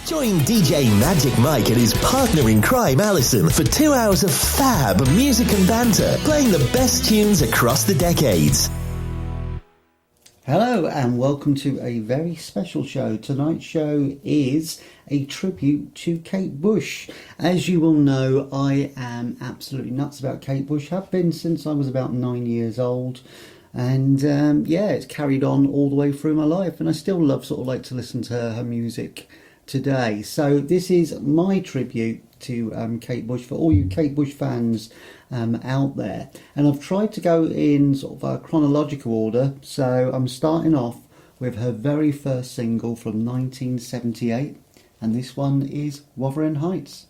Join DJ Magic Mike and his partner in crime, Alison, for 2 hours of fab music and banter, playing the best tunes across the decades. Hello and welcome to a very special show. Tonight's show is a tribute to Kate Bush. As you will know, I am absolutely nuts about Kate Bush. Have been since I was about 9 years old. And it's carried on all the way through my life. And I still love to listen to her music today. So this is my tribute to Kate Bush for all you Kate Bush fans out there, and I've tried to go in sort of a chronological order. So I'm starting off with her very first single from 1978, and this one is Wuthering Heights.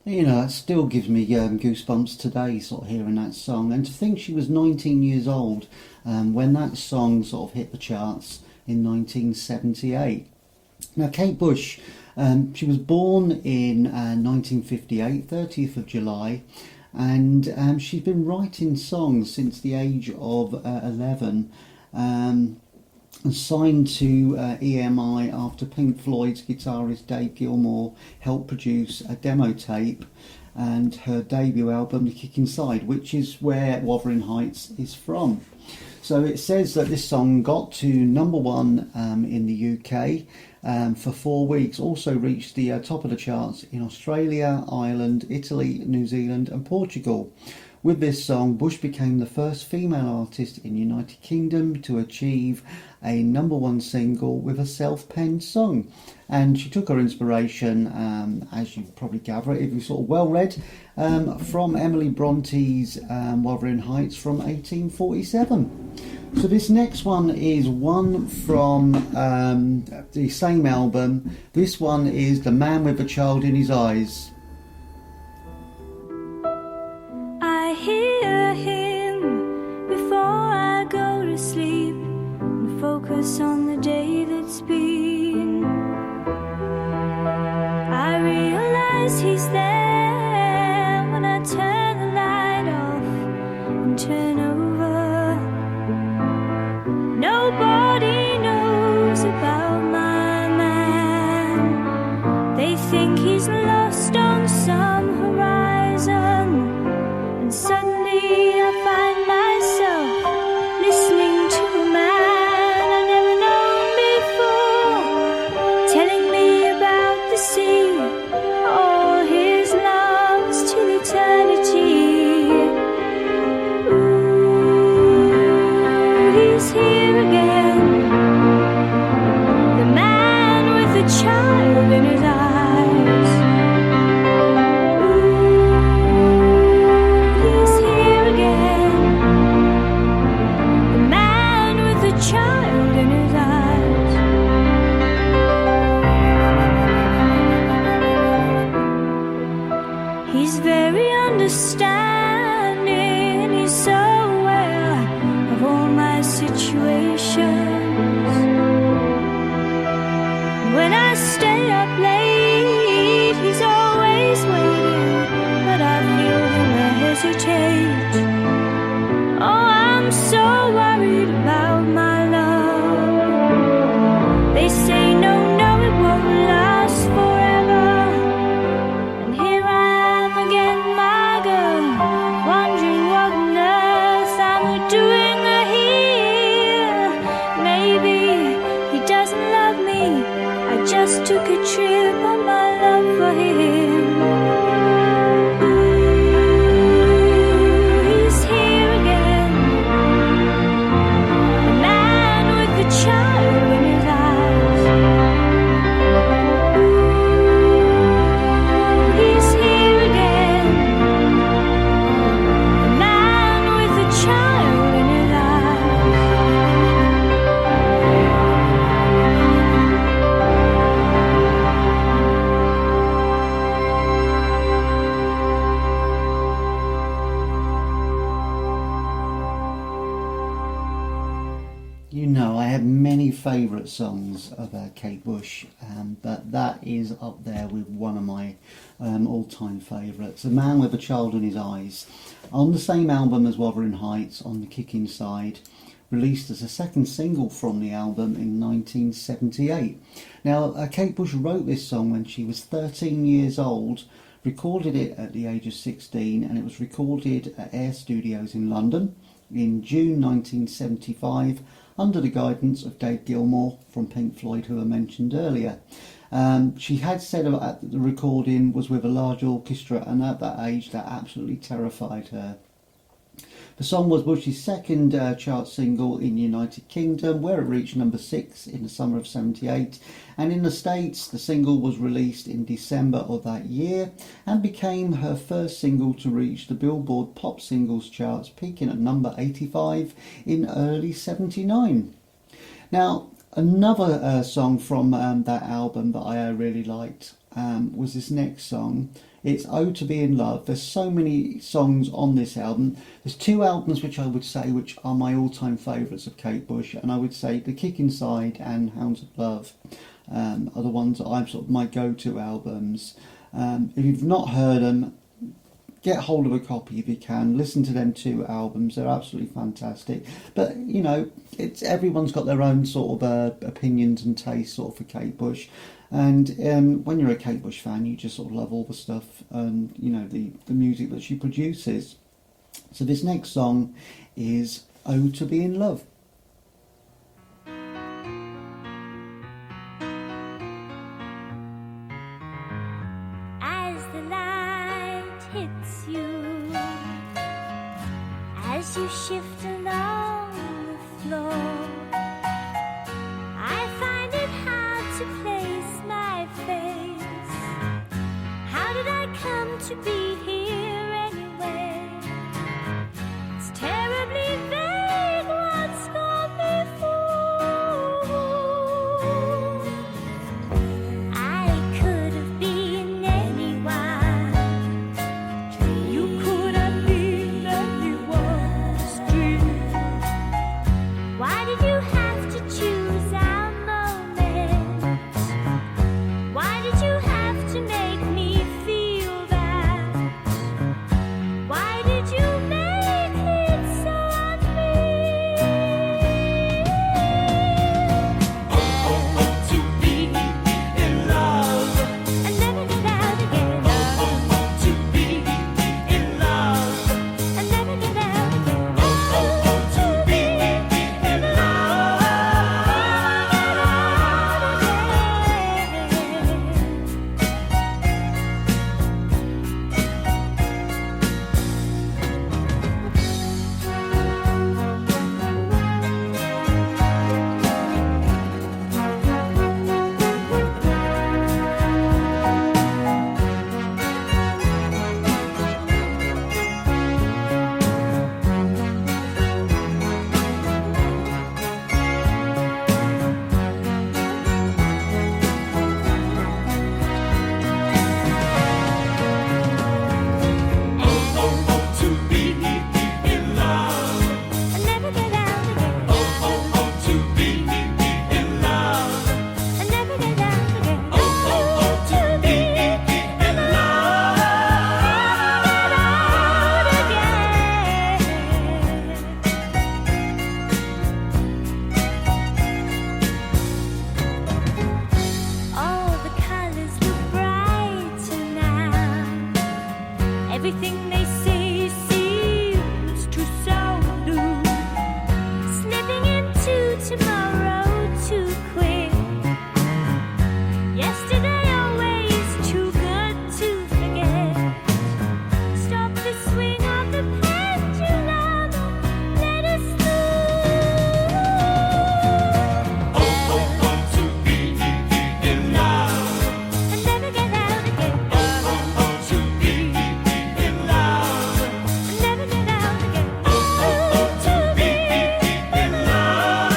You know, it still gives me goosebumps today, sort of hearing that song. And to think she was 19 years old when that song sort of hit the charts in 1978. Now, Kate Bush, she was born in 1958, 30th of July, and she's been writing songs since the age of 11. And signed to EMI after Pink Floyd's guitarist Dave Gilmour helped produce a demo tape and her debut album, The Kick Inside, which is where Wuthering Heights is from. So it says that this song got to number one in the UK for 4 weeks. Also reached the top of the charts in Australia, Ireland, Italy, New Zealand and Portugal. With this song, Bush became the first female artist in the United Kingdom to achieve a number one single with a self-penned song. And she took her inspiration, as you probably gather if you're sort of well read, from Emily Bronte's Wuthering Heights from 1847. So this next one is one from the same album. This one is The Man with a Child in His Eyes. I hear him before I go to sleep and focus on the day that's been. I realize he's there when I turn the light off and turn over. Nobody knows about my man. They think he's lost on some horizon. And suddenly I find myself listening to a man I never known before, telling me about the sea, all his loves till eternity. Ooh, he's here again, the man with the child in his eyes. Child in his eyes. He's very understanding, he's so aware of all my situations. When I stay up late, he's always waiting, but I feel him hesitate. Oh, I'm so worried about my love. They say no, it won't last forever. And here I am again, my girl, wondering what on earth I'm doing here. Maybe he doesn't love me, I just took a trip on my love for him. Child in his eyes. Ooh, he's here again, the man with the child in his You know, I have many favourite songs of Kate Bush, but that is up there with one of my all-time favourites, The Man with a Child in His Eyes, on the same album as Wuthering Heights, on the Kicking side, released as a second single from the album in 1978. Now, Kate Bush wrote this song when she was 13 years old, recorded it at the age of 16, and it was recorded at Air Studios in London in June 1975, under the guidance of Dave Gilmour from Pink Floyd, who I mentioned earlier. She had said that the recording was with a large orchestra, and at that age that absolutely terrified her. The song was Bush's second chart single in the United Kingdom, where it reached number 6 in the summer of 78, and in the States the single was released in December of that year and became her first single to reach the Billboard Pop Singles charts, peaking at number 85 in early 79. Now, another song from that album that I really liked was this next song. It's Oh to Be in Love. There's so many songs on this album. There's two albums which I would say which are my all-time favourites of Kate Bush, and I would say The Kicking Side and Hounds of Love are the ones that I'm sort of my go-to albums. If you've not heard them, get hold of a copy if you can. Listen to them two albums. They're absolutely fantastic. But, you know, it's everyone's got their own sort of opinions and tastes sort of for Kate Bush. And when you're a Kate Bush fan, you just sort of love all the stuff and, you know, the music that she produces. So this next song is Oh to Be in Love. As the light hits you, as you shift along the floor, I find it hard to place my face. How did I come to be here anyway? It's terribly vague what's gone before. I could have been anyone. You could have been anyone's dream. Why did you have to choose our moment? Why did you have to make me feel that? Why did you make it so unreal? To be in love, I never get out again. to be in love, I never get out again. to be in love. To be in love, I never get out again. to be in love, I never get out again. to be in love. All the colors look brighter now. Everything they say seems to so blue. Slipping into tomorrow too quick. Yesterday always too good to forget. Stop the swing of the pendulum. Let us through. To be in love, I never get out again. to be in love, I never get out again. to be in love.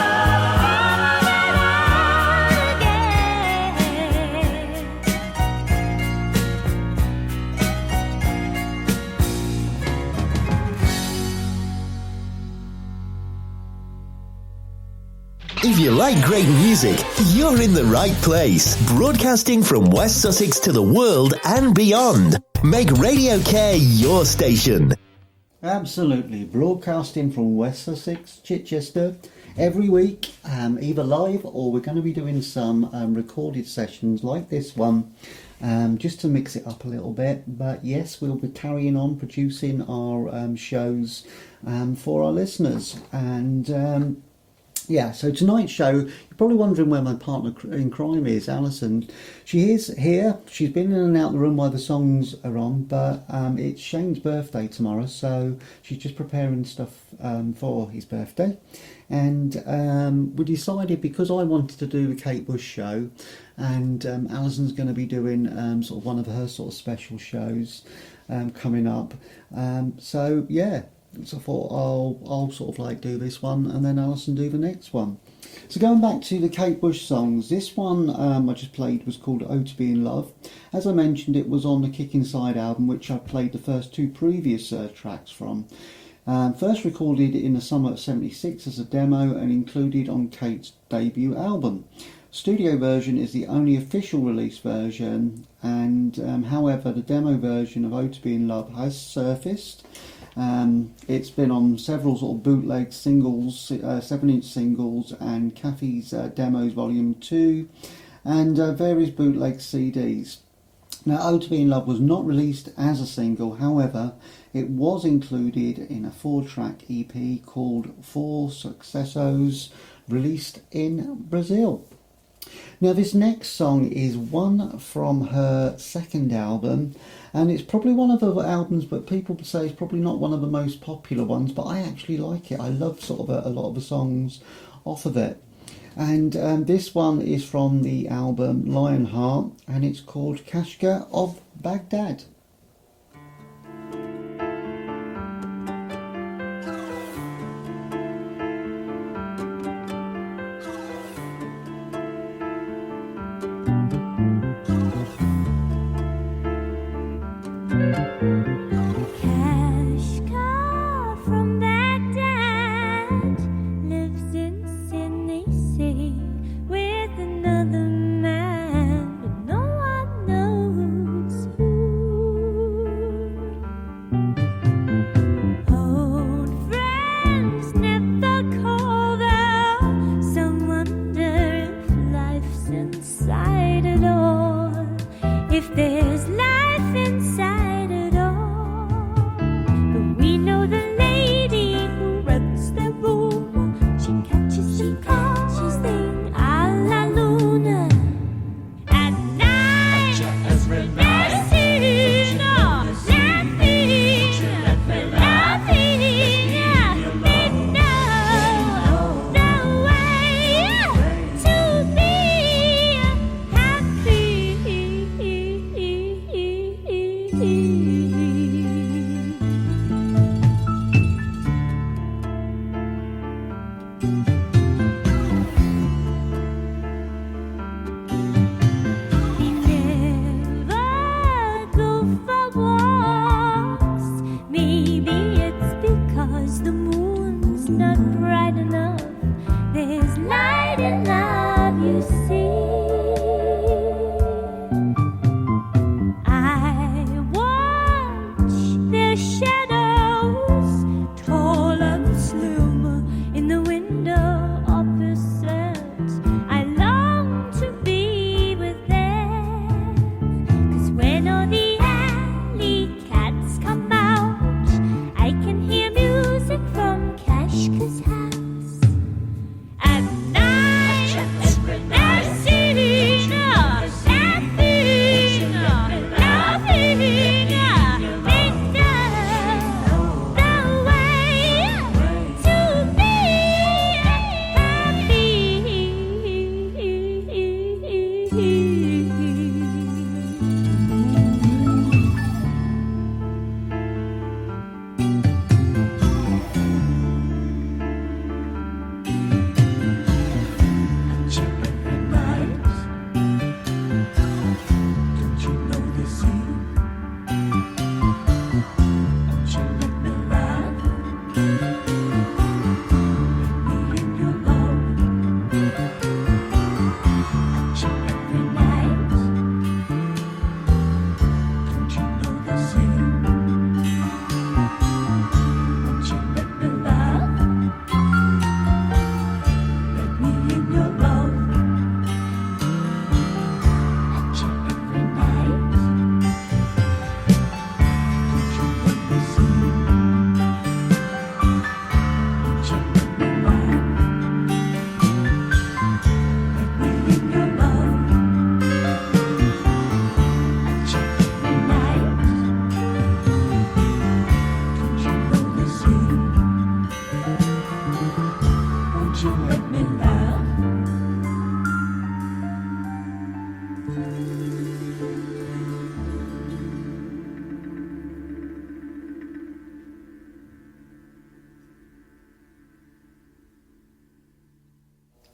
If you like great music, you're in the right place. Broadcasting from West Sussex to the world and beyond. Make Radio Care your station. Absolutely. Broadcasting from West Sussex, Chichester, every week, either live or we're going to be doing some recorded sessions like this one, just to mix it up a little bit. But yes, we'll be carrying on producing our shows for our listeners. And yeah, so tonight's show, you're probably wondering where my partner in crime is, Alison. She is here. She's been in and out the room while the songs are on, but it's Shane's birthday tomorrow, so she's just preparing stuff for his birthday. And we decided, because I wanted to do the Kate Bush show, and Alison's going to be doing sort of one of her sort of special shows coming up. So yeah. So I thought I'll sort of like do this one and then Alison do the next one. So going back to the Kate Bush songs, this one I just played was called Oh to Be in Love. As I mentioned, it was on the Kick Inside album, which I played the first two previous tracks from. First recorded in the summer of '76 as a demo and included on Kate's debut album. Studio version is the only official release version, and however the demo version of Oh to Be in Love has surfaced. It's been on several sort of bootleg singles, 7-inch singles, and Kathy's Demos Volume 2, and various bootleg CDs. Now, Oh to Be in Love was not released as a single, however, It was included in a 4-track EP called Four Successos, released in Brazil. Now this next song is one from her second album, and it's probably one of the albums but people say it's probably not one of the most popular ones, but I actually like it. I love sort of a lot of the songs off of it. And this one is from the album Lionheart, and it's called Kashka of Baghdad. Kashka from Baghdad lives in Tennessee with another man, but no one knows who. Old friends never call though, some wonder if life's inside it all, if there's life inside it all. But we know the lady who runs the room, she catches the thing a la Luna. At night, every night. laughing, laughing, we know the way to be happy. We never go for walks. Maybe it's because the moon's not bright enough. There's light in love, you see. I watch their shadows, tall and slim, in the window opposite. I long to be with them, 'cause when all the alley cats come out, I can hear music from Kashka's house. At night, Every night. laughing, laughing, laughing, we know the way to be Every night. Don't you know the scene? Don't you let me laugh? Let me in your love. Every night. Don't you know the scene? Don't you let me laugh? Let me in your love. Every night. Don't you know the scene? Don't you let me laugh? Let me in your love. Every night. Don't you know the scene? Won't you let me laugh?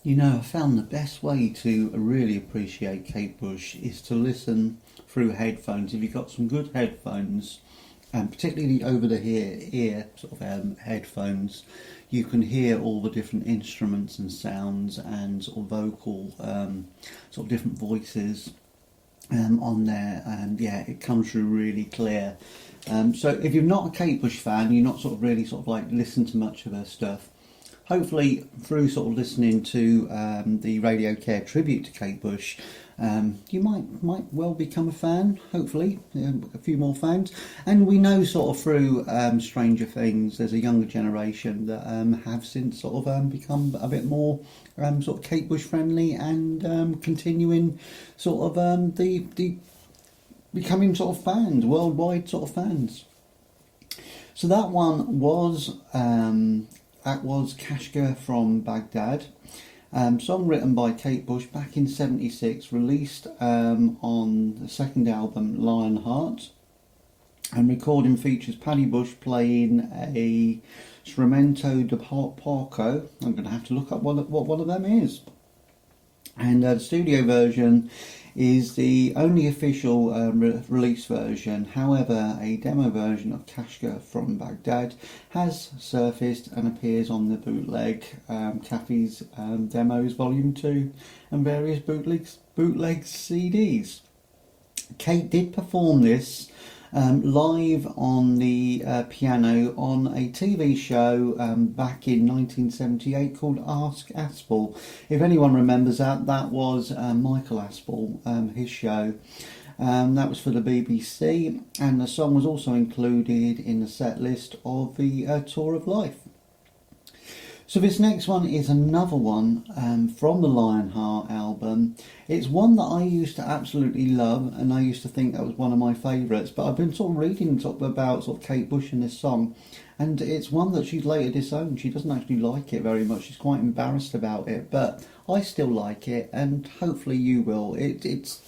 You know, I found the best way to really appreciate Kate Bush is to listen through headphones. If you've got some good headphones, and particularly over the ear sort of headphones, you can hear all the different instruments and sounds and sort of vocal, sort of different voices on there, and yeah, it comes through really clear. So if you're not a Kate Bush fan, you're not sort of really sort of like listen to much of her stuff, hopefully through sort of listening to the Radio Care tribute to Kate Bush, you might well become a fan, hopefully, a few more fans. And we know sort of through Stranger Things, there's a younger generation that have since sort of become a bit more sort of Kate Bush friendly and continuing sort of the becoming sort of fans, worldwide sort of fans. So that one was Kashka from Baghdad. Song written by Kate Bush back in '76, released on the second album Lionheart, and recording features Paddy Bush playing a strumento de porco. I'm going to have to look up what one of them is. And the studio version is the only official release version. However, a demo version of Kashka from Baghdad has surfaced and appears on the bootleg Kathy's Demos Volume 2 and various bootleg CDs. Kate did perform this live on the piano on a TV show back in 1978 called Ask Aspel. If anyone remembers that was Michael Aspel, his show. That was for the BBC, and the song was also included in the set list of the Tour of Life. So this next one is another one from the Lionheart album. It's one that I used to absolutely love, and I used to think that was one of my favourites, but I've been sort of reading about Kate Bush and this song, and it's one that she's later disowned. She doesn't actually like it very much. She's quite embarrassed about it, but I still like it, and hopefully you will. It's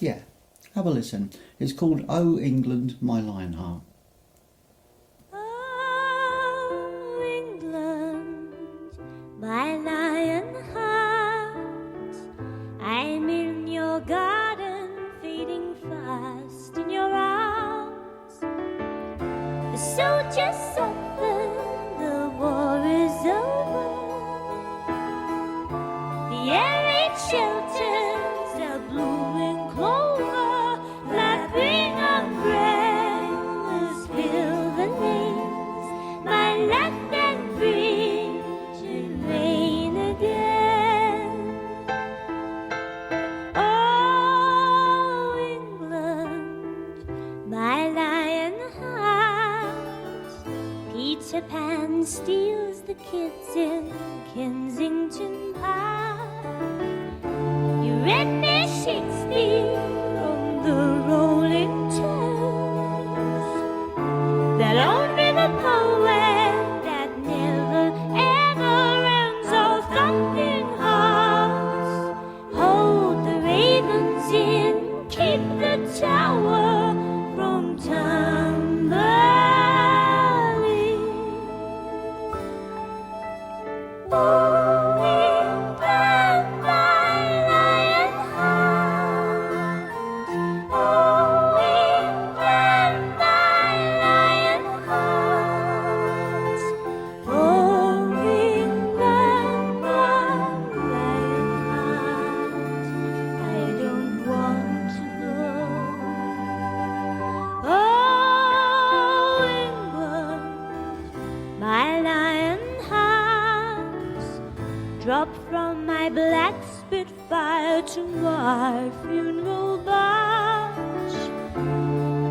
have a listen. It's called Oh England, My Lionheart. My lion heart, I'm in your garden, fading fast in your arms. The soldiers suffer, the war is over. The air it shelters, the blooming clover, lapping umbrellas fill the lanes. My left and free to reign again. Oh, England, my lion heart. Peter Pan steals the kids in Kensington Park. You read me Shakespeare on the rolling Thames. That old river poet that never ever ends. Oh, thumping hearts, hold the ravens in, keep the tower from tumbling. Oh, England, my lion heart. Oh, England, my lion heart. Oh, England, my lion heart. I don't want to go. Oh, England, my lion heart. Drop from my black Spitfire to my funeral barge.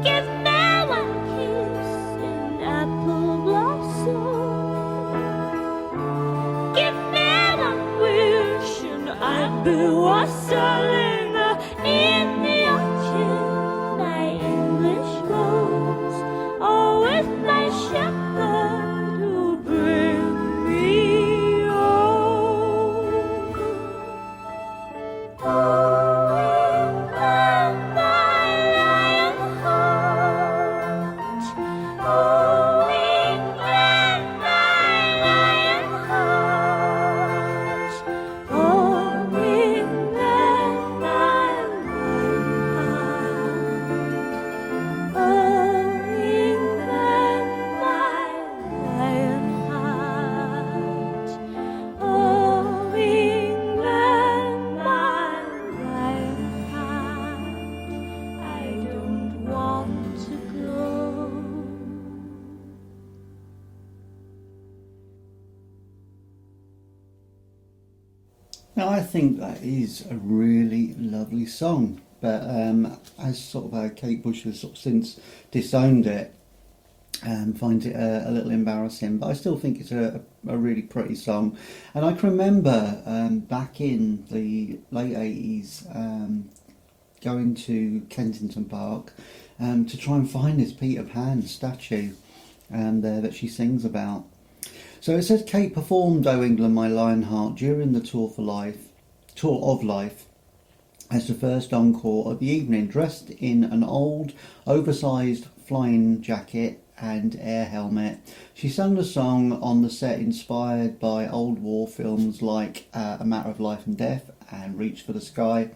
Give me one kiss in apple blossom. Give me one wish and I'd be wassailing in the ocean, my English rose. Oh, with my shepherd who'll bring me home. Oh, England, my lion heart. Oh, England, my lion heart. Oh, England, my lion heart. Now, I think that is a really lovely song, but as sort of Kate Bush has sort of since disowned it, finds it a little embarrassing, but I still think it's a really pretty song. And I can remember back in the late 80s going to Kensington Park to try and find this Peter Pan statue there that she sings about. So it says Kate performed "O England, My Lionheart" during the Tour of Life as the first encore of the evening, dressed in an old, oversized flying jacket and air helmet. She sang the song on the set inspired by old war films like A Matter of Life and Death and Reach for the Sky,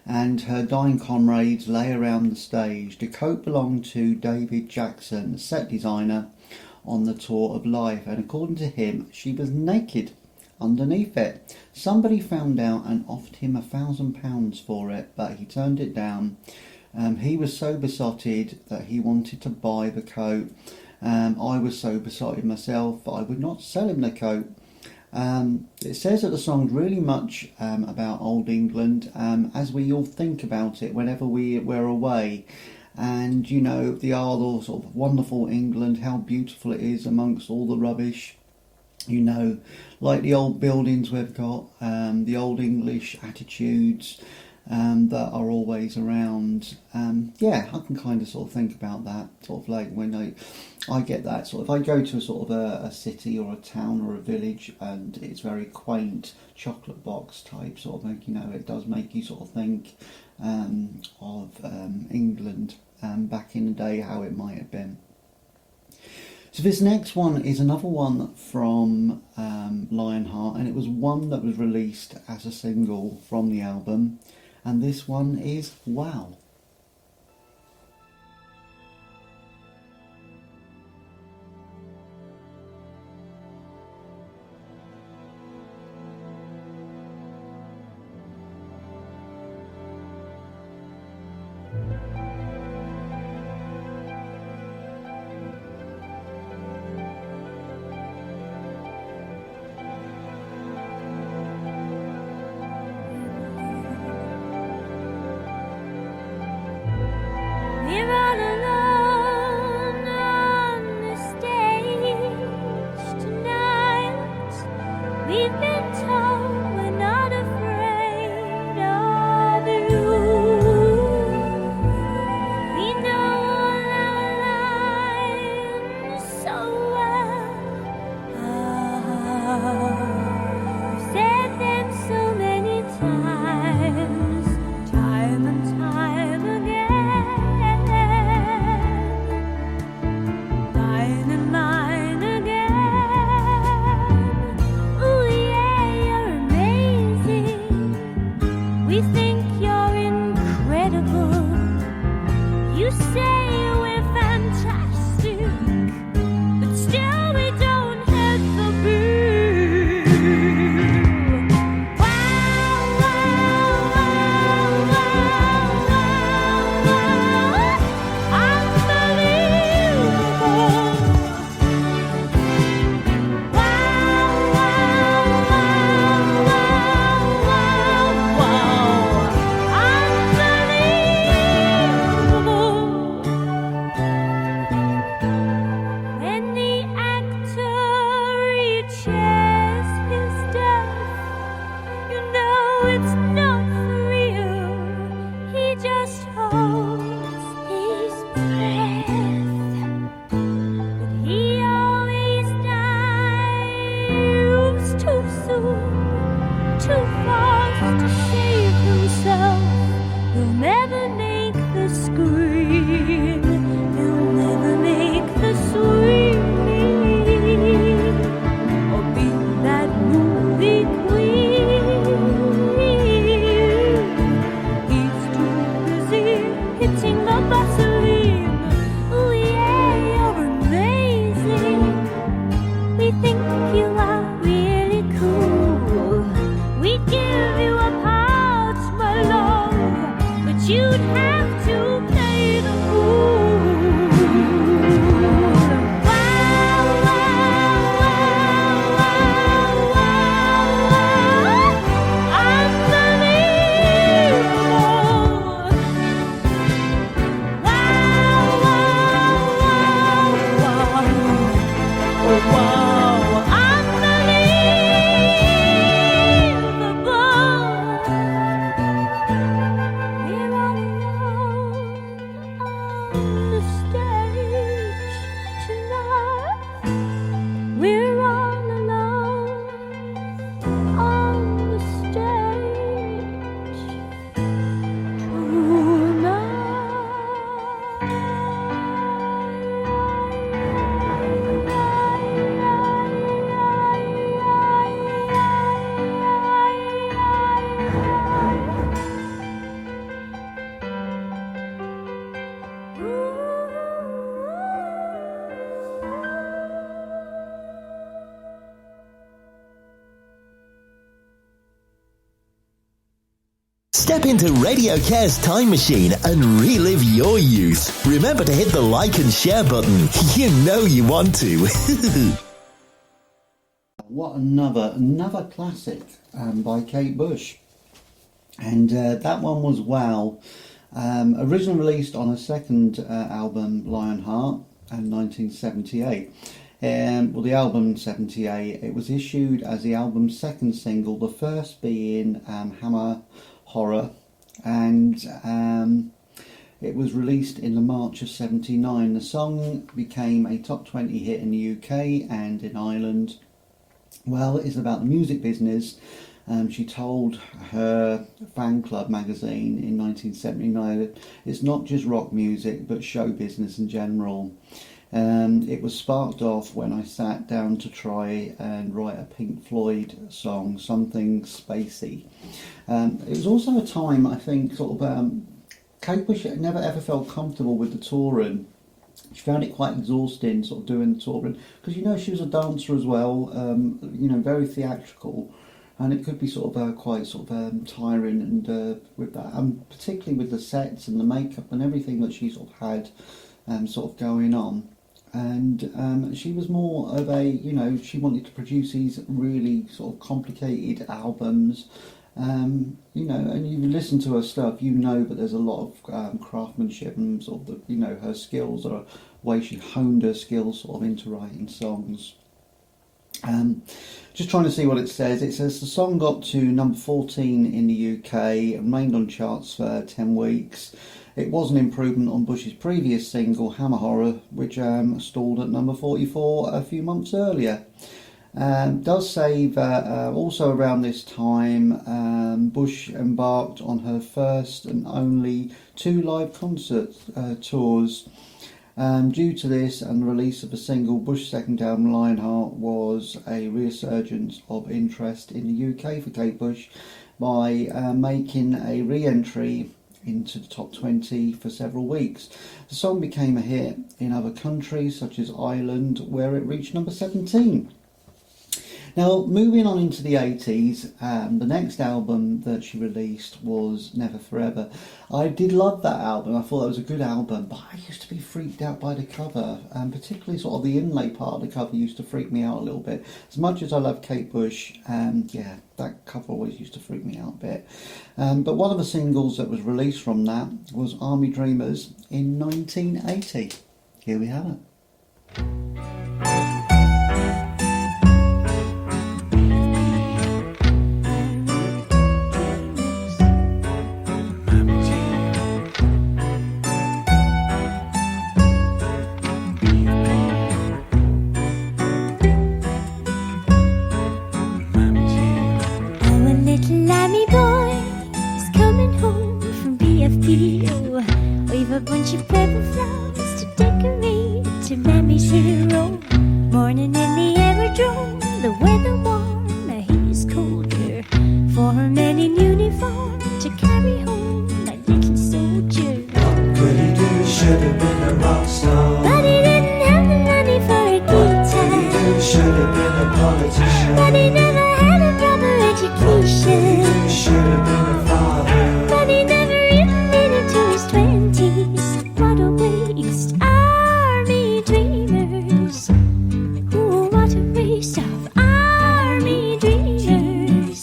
and her dying comrades lay around the stage. The coat belonged to David Jackson, the set designer on the Tour of Life, and according to him, she was naked underneath it. Somebody found out and offered him £1,000 for it, but he turned it down. He was so besotted that he wanted to buy the coat. I was so besotted myself that I would not sell him the coat. It says that the song's really much about old England, as we all think about it whenever we're away. And you know, the other sort of wonderful England, how beautiful it is amongst all the rubbish. You know, like the old buildings we've got, the old English attitudes that are always around. Yeah, I can kind of sort of think about that, sort of like when I get that sort of, if I go to a sort of a city or a town or a village and it's very quaint, chocolate box type sort of, like, you know, it does make you sort of think of England back in the day, how it might have been. So this next one is another one from Lionheart, and it was one that was released as a single from the album, and this one is Wow. Step into RadioCare's time machine and relive your youth. Remember to hit the like and share button. You know you want to. What another classic by Kate Bush. And that one was Wow. Originally released on her second album, Lionheart, in 1978. Well, the album 78, it was issued as the album's second single, the first being Hammer Horror, and it was released in the March of 79. The song became a top 20 hit in the UK and in Ireland. Well, it's about the music business. She told her fan club magazine in 1979 that it's not just rock music but show business in general. It was sparked off when I sat down to try and write a Pink Floyd song, something spacey. It was also a time, I think, Kate Bush never ever felt comfortable with the touring. She found it quite exhausting, sort of doing the touring, because she was a dancer as well, very theatrical, and it could be quite tiring, and with that, and particularly with the sets and the makeup and everything that she had going on. And she was more of a, she wanted to produce these really complicated albums, and you listen to her stuff, but there's a lot of craftsmanship and her skills, or way she honed her skills into writing songs. Just trying to see what it says. It says the song got to number 14 in the UK, remained on charts for 10 weeks. It was an improvement on Bush's previous single, Hammer Horror, which stalled at number 44 a few months earlier. Does say that also around this time, Bush embarked on her first and only 2 live concert tours. Due to this and the release of the single, Bush's second album, Lionheart, was a resurgence of interest in the UK for Kate Bush by making a re-entry into the top 20 for several weeks. The song became a hit in other countries such as Ireland, where it reached number 17. Now, moving on into the 80s, the next album that she released was Never Forever. I did love that album. I thought that was a good album, but I used to be freaked out by the cover, and particularly the inlay part of the cover used to freak me out a little bit. As much as I love Kate Bush, that cover always used to freak me out a bit. But one of the singles that was released from that was Army Dreamers in 1980. Here we have it. We've a bunch of paper flowers to decorate to Mammy's hero. Morning in the aerodrome, the weather warm, the heat is colder. For a man in uniform to carry home that little soldier. What could he do? Should have been a rock star. But he didn't have the money for a guitar. What could he do? Should have been a politician. But he never had a proper education. Should have been a father. But he never even made it to his 20s. What a waste, army dreamers. Ooh, what a waste of army dreamers.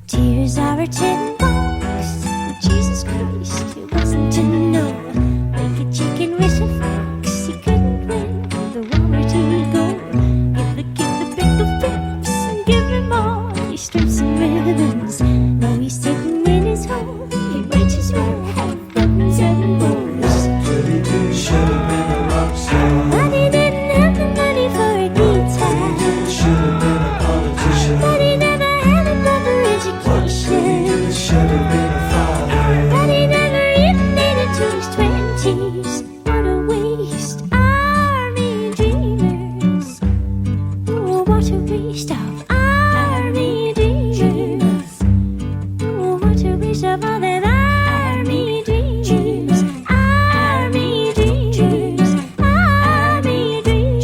Tears are a tin box. Jesus Christ, it wasn't to know. Like a chicken with a fox, he couldn't win the war. Where'd he go? Give the kid the pickle fix and give him all his strips and ribbons. Now he's sitting in his home, he might as well have buttons and bows. Could he do? Should have been a rock star. But he didn't have the money for a guitar. Should have been a politician. But he never had a proper education. Should have been a father. But he never even made it to his 20s. What a waste, army dreamers. Oh, what a waste of army dreamers. Oh, what a waste of all them army dreamers. Army dreamers. Army dreamers.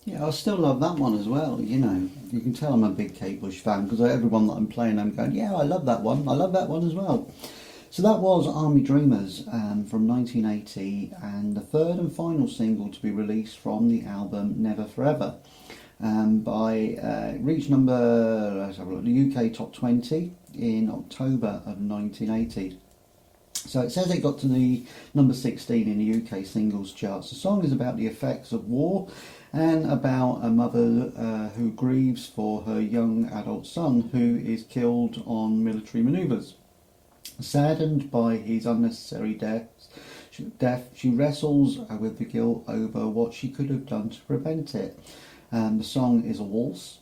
Yeah, I still love that one as well. You know, you can tell I'm a big Kate Bush fan because everyone that I'm playing, I'm going, yeah, I love that one. I love that one as well. So that was Army Dreamers from 1980, and the third and final single to be released from the album Never Forever. Reached the UK Top 20 in October of 1980. So it says it got to the number 16 in the UK singles charts. The song is about the effects of war and about a mother who grieves for her young adult son who is killed on military manoeuvres. Saddened by his unnecessary death, she wrestles with the guilt over what she could have done to prevent it. The song is a waltz,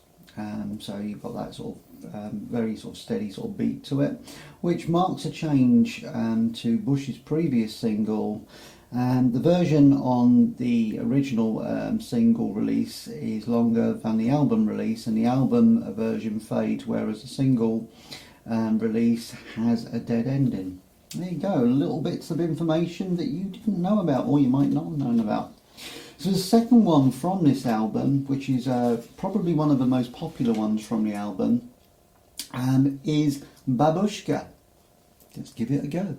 so you've got that sort of very sort of steady sort of beat to it, which marks a change to Bush's previous single. The version on the original single release is longer than the album release, and the album version fades, whereas the single release has a dead ending. There you go, little bits of information that you didn't know about, or you might not have known about. So the second one from this album, which is probably one of the most popular ones from the album, is Babushka. Let's give it a go.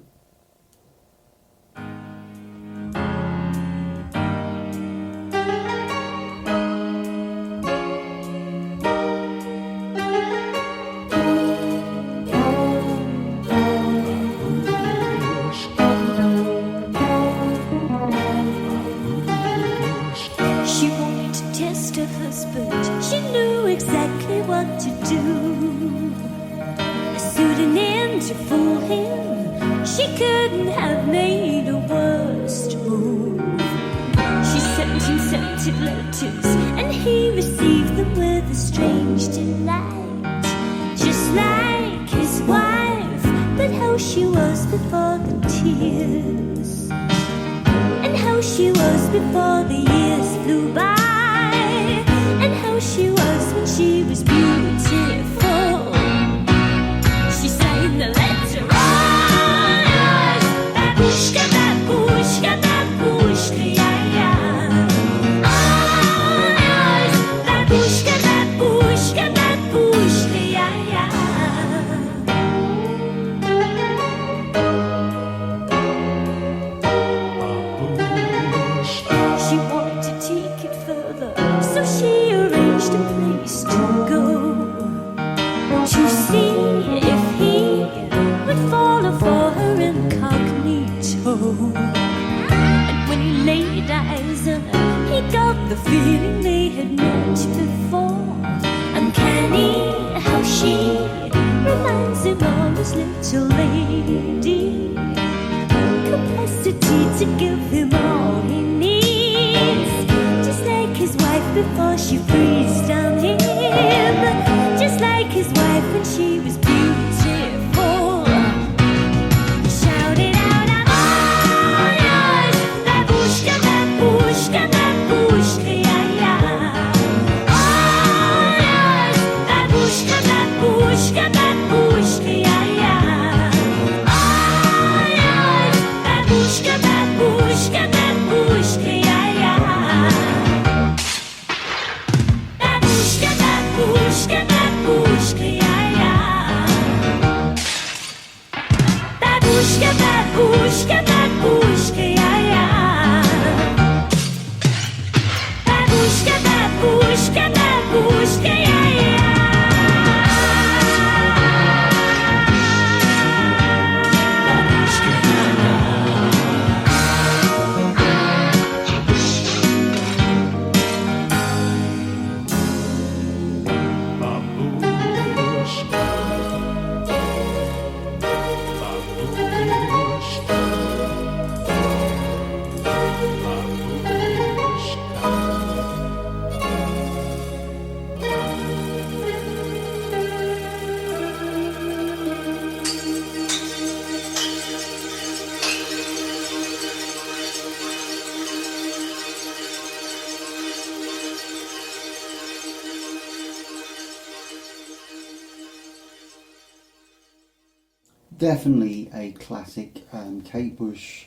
Definitely a classic Kate Bush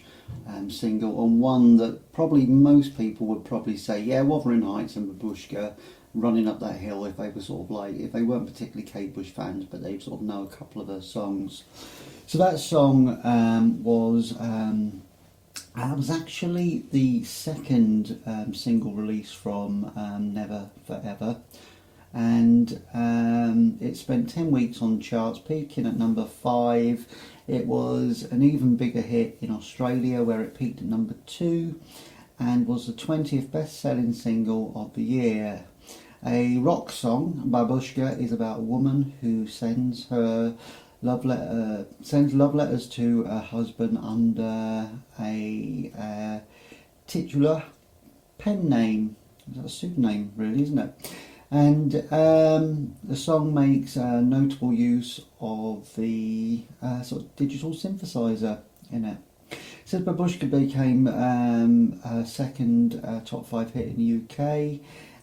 single, and one that probably most people would probably say, yeah, Wuthering Heights and Babushka, Running Up That Hill, if they were sort of like, if they weren't particularly Kate Bush fans, but they sort of know a couple of her songs. So that song was actually the second single release from Never Forever, and it spent 10 weeks on charts, peaking at number 5. It was an even bigger hit in Australia, where it peaked at number 2 and was the 20th best-selling single of the year. A rock song, Babushka, is about a woman who sends love letters to her husband under a titular pen name. It's a pseudonym, really, isn't it? And the song makes notable use of the sort of digital synthesizer in it. It says Babushka became her second top 5 hit in the UK,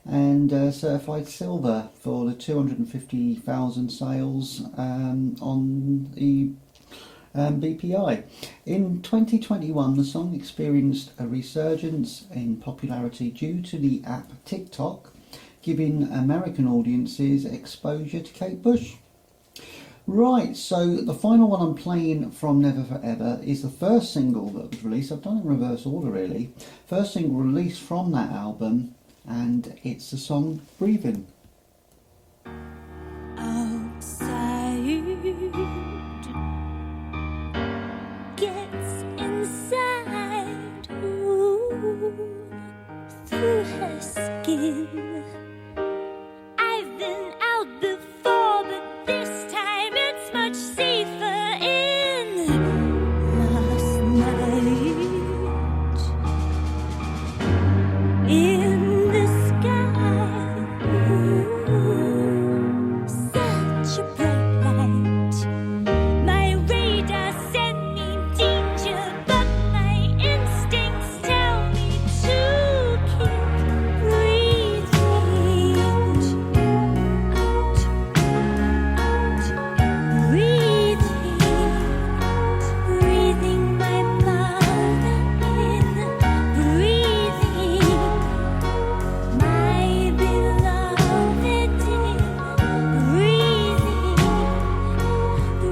and certified silver for the 250,000 sales on the BPI. In 2021, the song experienced a resurgence in popularity due to the app TikTok, giving American audiences exposure to Kate Bush. Right, so the final one I'm playing from Never Forever is the first single that was released. I've done it in reverse order, really. First single released from that album, and it's the song Breathing. Outside gets inside, ooh, through her skin. I've been out before, but this time it's much safer in. Last night in the sky, ooh, such a bright light. My radar sent me danger, but my instincts tell me to keep breathing. Out, breathing my mouth in, breathing my beloved in,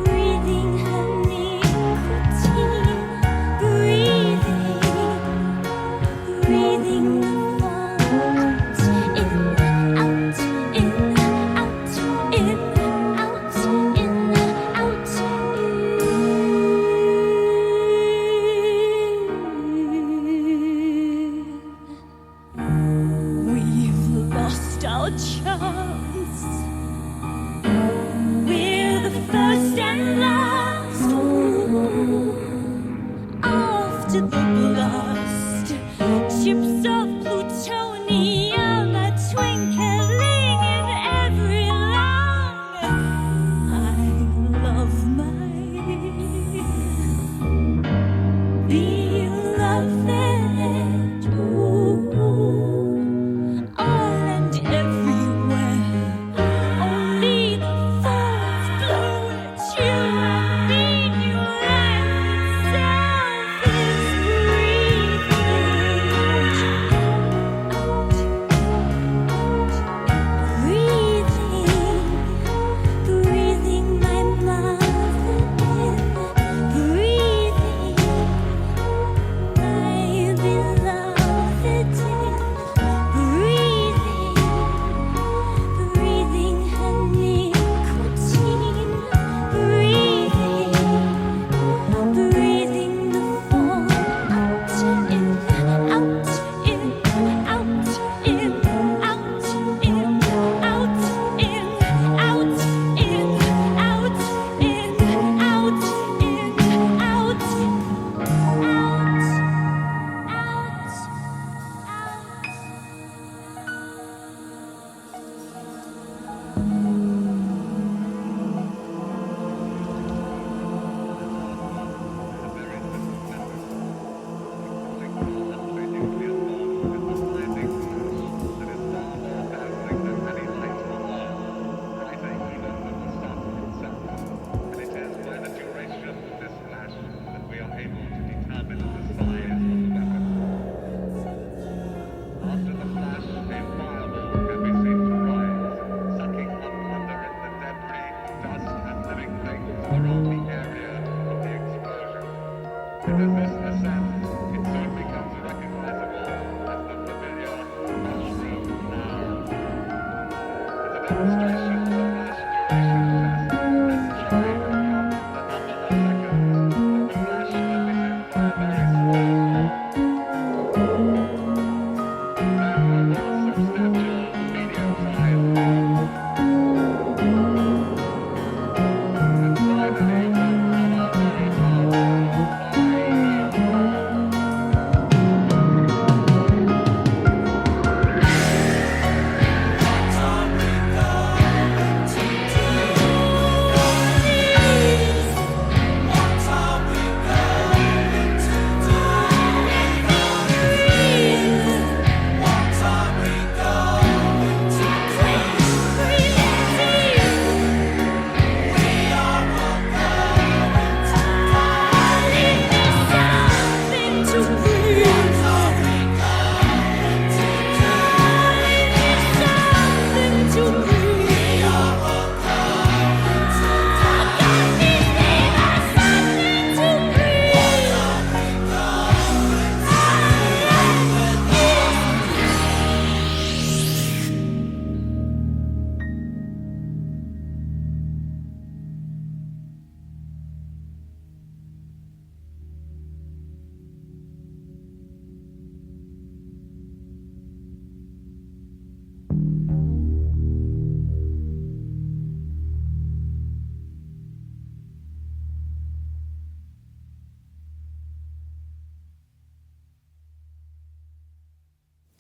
breathing her nicotine, breathing the fall out, in, out, in, out, in. We've lost our chance. We're the first and last. Ooh, after the blast, chips of plutonium are twinkling in every lung. I love my beloved, ooh, all and everywhere. Only the force blow at you. I mean, your life itself is breathing my mouth in, breathing my beloved in, breathing her nicotine, breathing the fall out, in, out, in, out, in, out, in, out, in, out, in, out, in, out, in, out, And it is by the duration of this flash that we are able to determine the size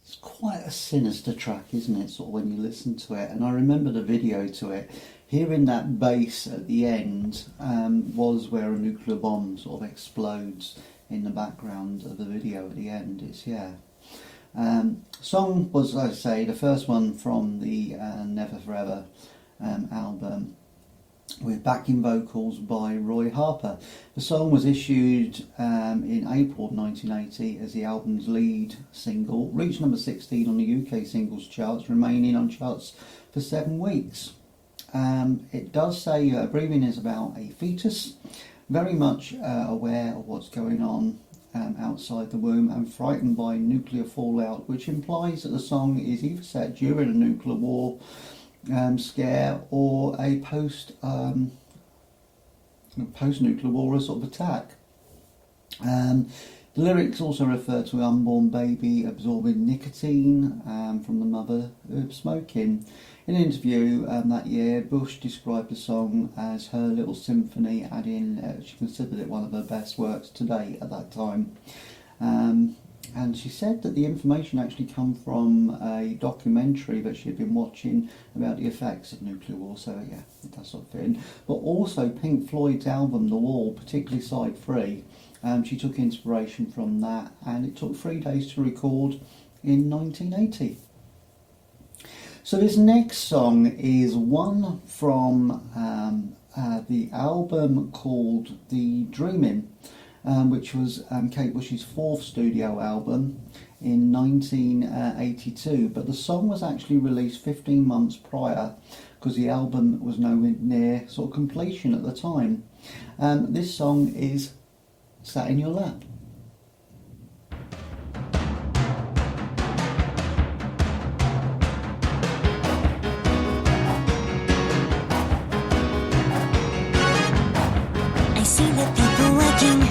It's quite a sinister track, isn't it, sort of when you listen to it? And I remember the video to it. Hearing that bass at the end was where a nuclear bomb sort of explodes in the background of the video at the end. It's, yeah. Song was, as I say, the first one from the Never Forever album, with backing vocals by Roy Harper. The song was issued in April 1980 as the album's lead single, reached number 16 on the UK singles charts, remaining on charts for 7 weeks. It does say Breathing is about a fetus, very much aware of what's going on outside the womb and frightened by nuclear fallout, which implies that the song is either set during a nuclear war scare or a post-nuclear war sort of attack. The lyrics also refer to an unborn baby absorbing nicotine from the mother of smoking. In an interview that year, Bush described the song as her little symphony, adding she considered it one of her best works to date at that time. And she said that the information actually come from a documentary that she had been watching about the effects of nuclear war, so yeah, it does sort of fit in. But also Pink Floyd's album The Wall, particularly side 3, she took inspiration from that, and it took 3 days to record in 1980. So this next song is one from the album called The Dreamin', which was Kate Bush's 4th studio album in 1982, but the song was actually released 15 months prior because the album was nowhere near sort of completion at the time. This song is Sat in Your Lap. I see the people working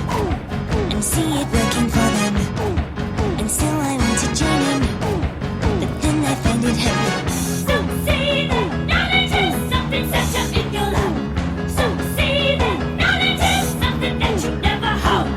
and see it working for them, and still I want to join in, but then I find it heavy. So see that knowledge is something set up in your lap. So see that knowledge is something that you never hold.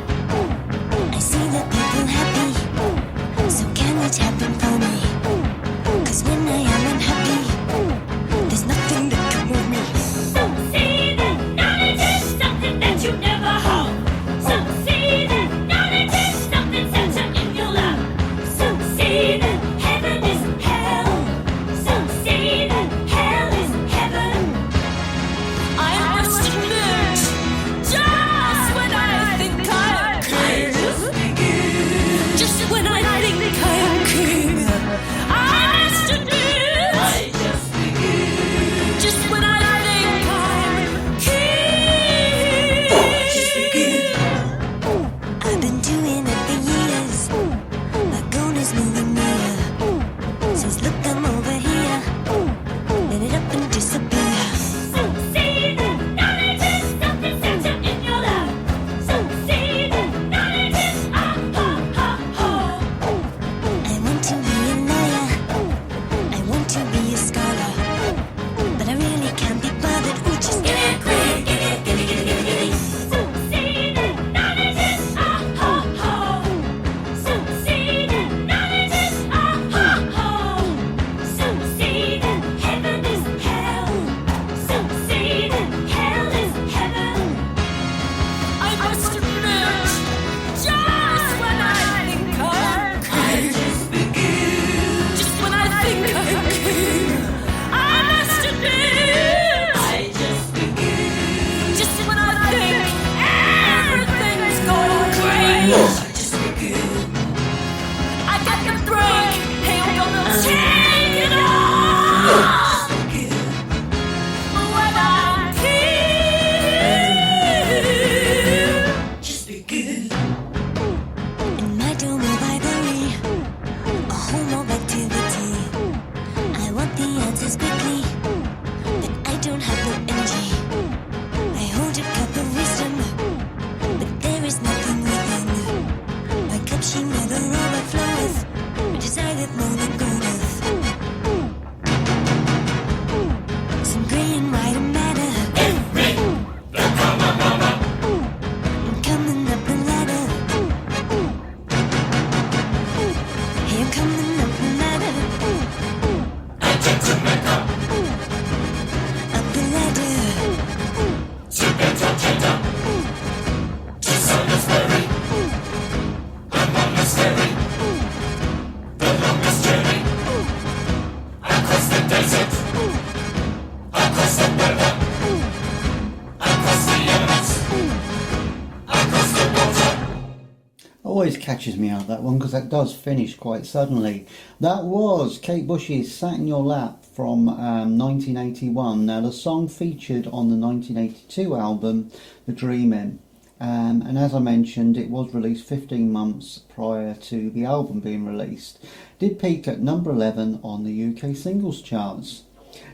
catches me out, that one, because that does finish quite suddenly. That was Kate Bush's Sat in Your Lap from 1981. Now, the song featured on the 1982 album, The Dreamin'. And as I mentioned, it was released 15 months prior to the album being released. Did peak at number 11 on the UK singles charts.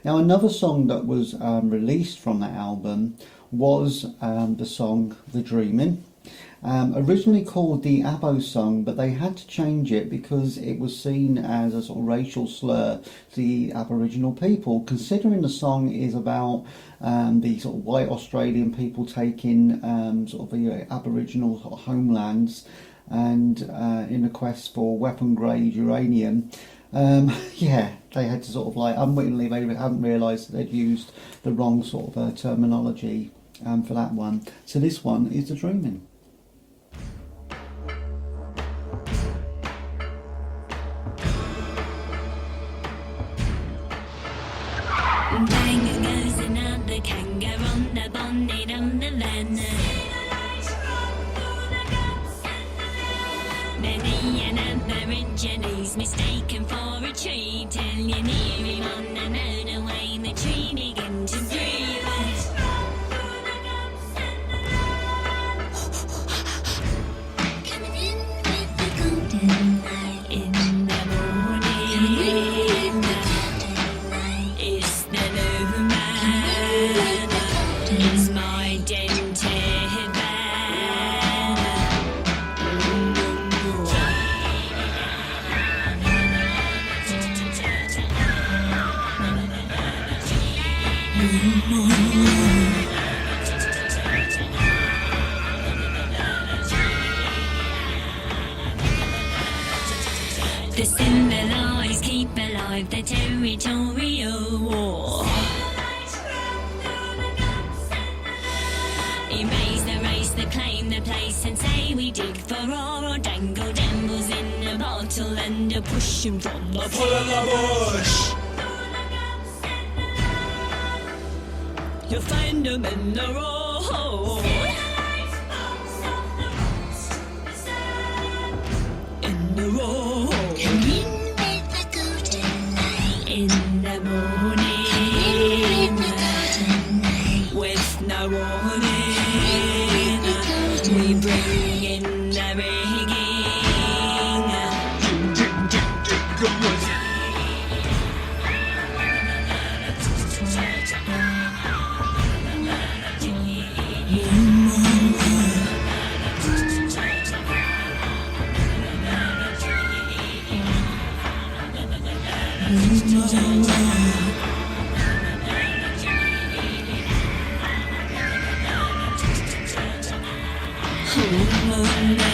Now, another song that was released from that album was the song The Dreamin'. Originally called the Abo song, but they had to change it because it was seen as a sort of racial slur to the Aboriginal people, considering the song is about the sort of white Australian people taking sort of the Aboriginal sort of homelands and in a quest for weapon grade uranium. Yeah, they had to sort of like unwittingly, they hadn't realised that they'd used the wrong sort of terminology for that one. So this one is The Dreamin'. Bang goes another kangaroo on the bonnet on the van. Many an Aborigines mistaken for a tree, till you near him on and on away the tree begin to breathe. Coming in with the golden light in the morning. Coming in with the golden light. It's the new man. It's my dented van. The symbolize keep alive the territorial war. Erase the race, the claim the place, and say we dig for ore, or dangle dembles in a bottle and a push 'em from the pull of the bush. You'll find 'em in the road. In the road. Come in with the golden light. In the morning. Come in with the golden light. With no warning. We bring in the rigging.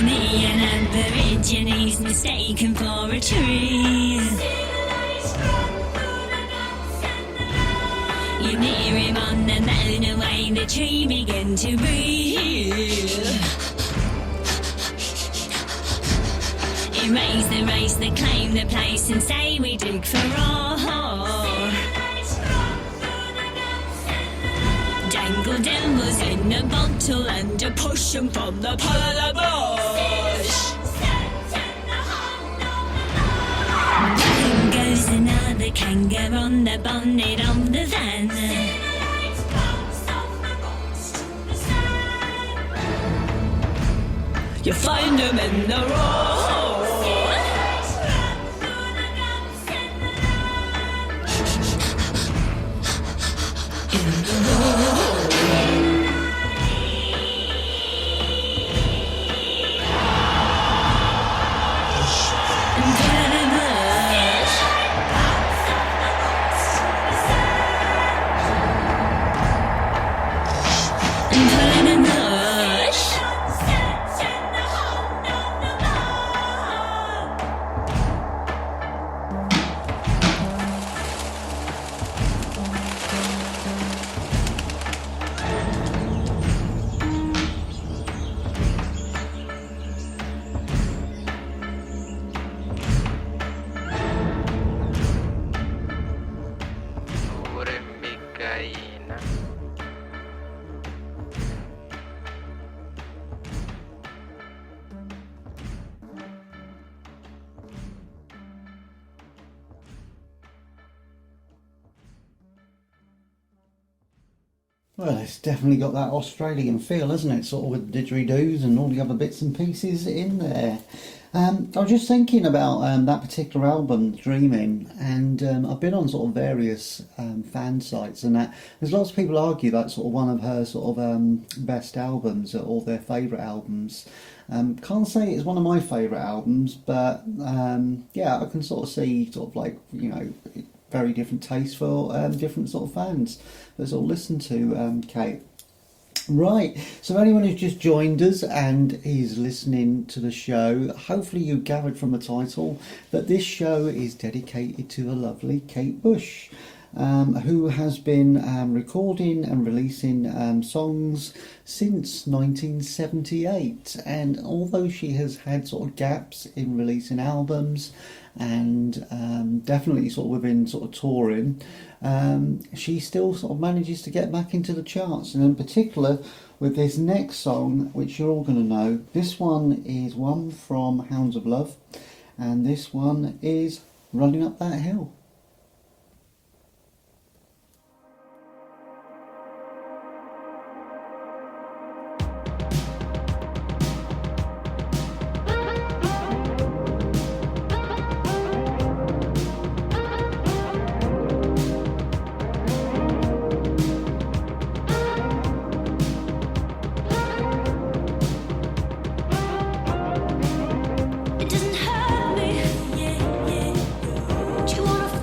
Many an Aborigines mistaken for a tree. You near him on the moon away the tree begin to breathe. Erase the race, the claim the place, and say we dig for ore. Dangle devils in a bottle and to push 'em from the pull of the bush. Bang goes another kangaroo on the bonnet of the van. You find 'em in the road. Well, it's definitely got that Australian feel, hasn't it? Sort of with the didgeridoos and all the other bits and pieces in there. I was just thinking about that particular album, Dreaming, and I've been on sort of various fan sites, and that there's lots of people argue that's sort of one of her sort of best albums, or their favourite albums. Can't say it's one of my favourite albums, but yeah, I can sort of see sort of like, you know, very different taste for different sort of fans that sort of listen to Kate. Right, so anyone who's just joined us and is listening to the show, hopefully you gathered from the title that this show is dedicated to the lovely Kate Bush, who has been recording and releasing songs since 1978. And although she has had sort of gaps in releasing albums and definitely sort of within sort of touring, she still sort of manages to get back into the charts, and in particular with this next song, which you're all going to know. This one is one from Hounds of Love, and this one is Running Up That Hill. It doesn't hurt me. Do you wanna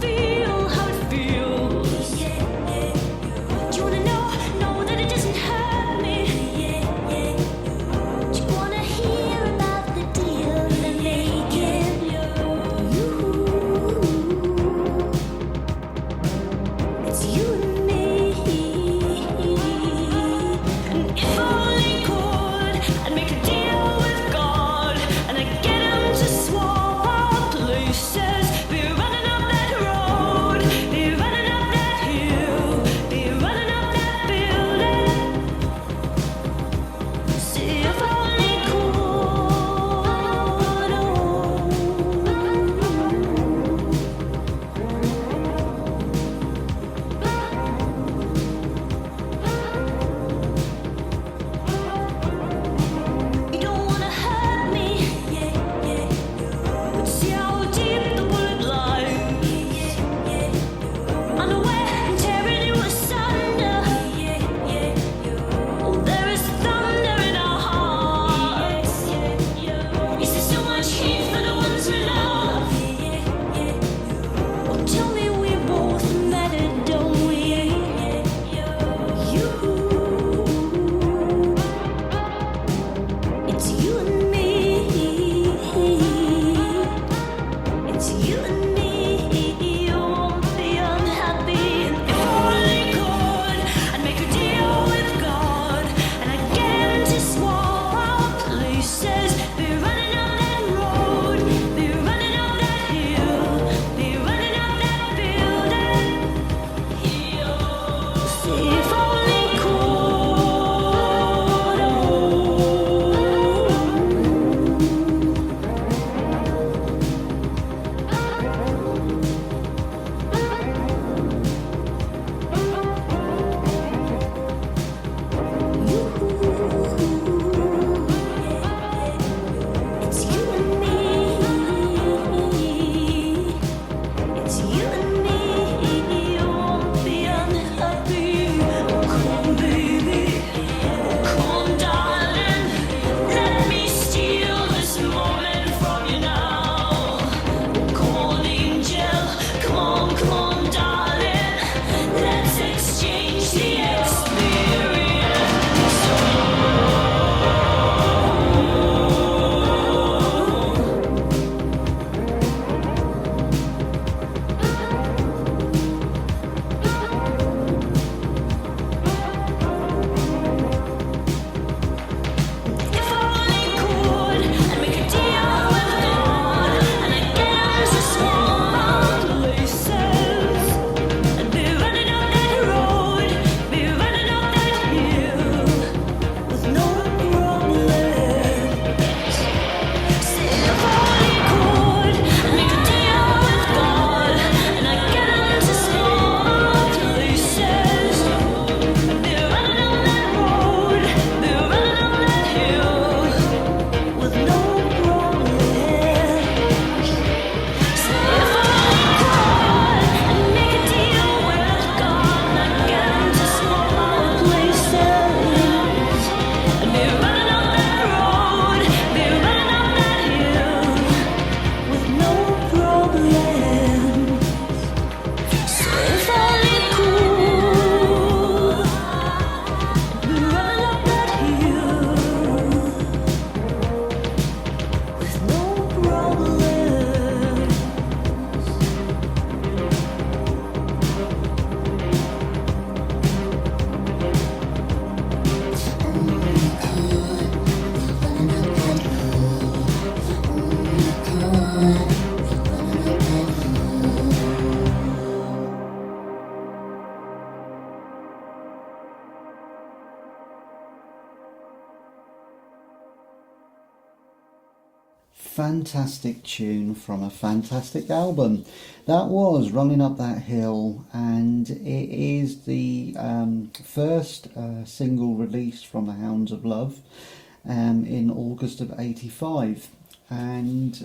fantastic tune from a fantastic album. That was Running Up That Hill, and it is the first single released from the Hounds of Love in August of '85. And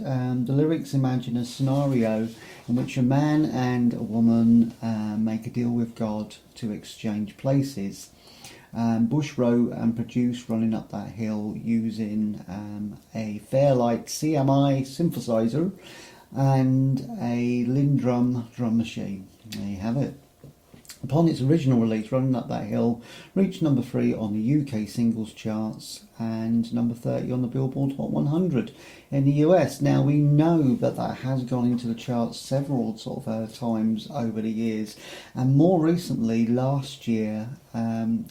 the lyrics imagine a scenario in which a man and a woman make a deal with God to exchange places. Bush wrote and produced Running Up That Hill using a Fairlight CMI synthesizer and a Lindrum drum machine. There you have it. Upon its original release, Running Up That Hill reached number 3 on the UK singles charts and number 30 on the Billboard Hot 100 in the US. Now, we know that that has gone into the charts several times over the years, and more recently, last year,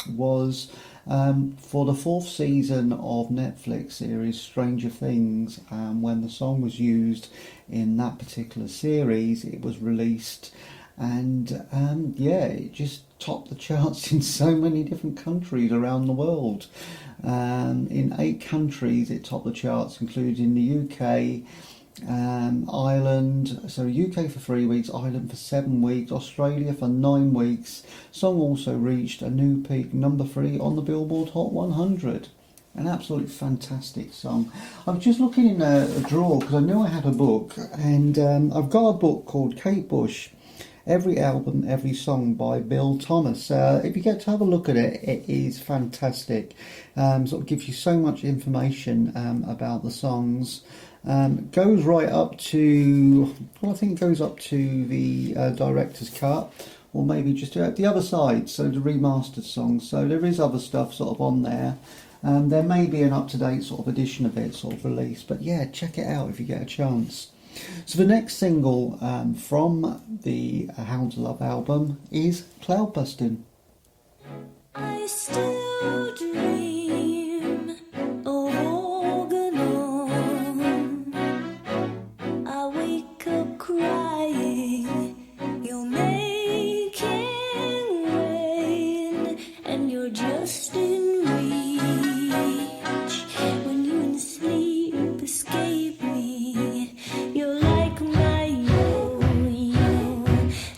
was for the 4th season of Netflix series Stranger Things. When the song was used in that particular series, it was released. And it just topped the charts in so many different countries around the world. In 8 countries it topped the charts, including the UK, Ireland, so UK for 3 weeks, Ireland for 7 weeks, Australia for 9 weeks. Song also reached a new peak, number 3 on the Billboard Hot 100. An absolutely fantastic song. I was just looking in a drawer because I knew I had a book, and I've got a book called Kate Bush, Every Album, Every Song by Bill Thomas. If you get to have a look at it, it is fantastic. Sort of gives you so much information about the songs. Goes right up to, well, I think it goes up to the director's cut, or maybe just the other side, so the remastered songs. So there is other stuff sort of on there. There may be an up-to-date sort of edition of it sort of released, but yeah, check it out if you get a chance. So the next single from the Hounds of Love album is Cloudbustin'. I still dream of Organon. I wake up crying. You're making rain, and you're just in reach. When you in sleep escape me, you're like my yo-yo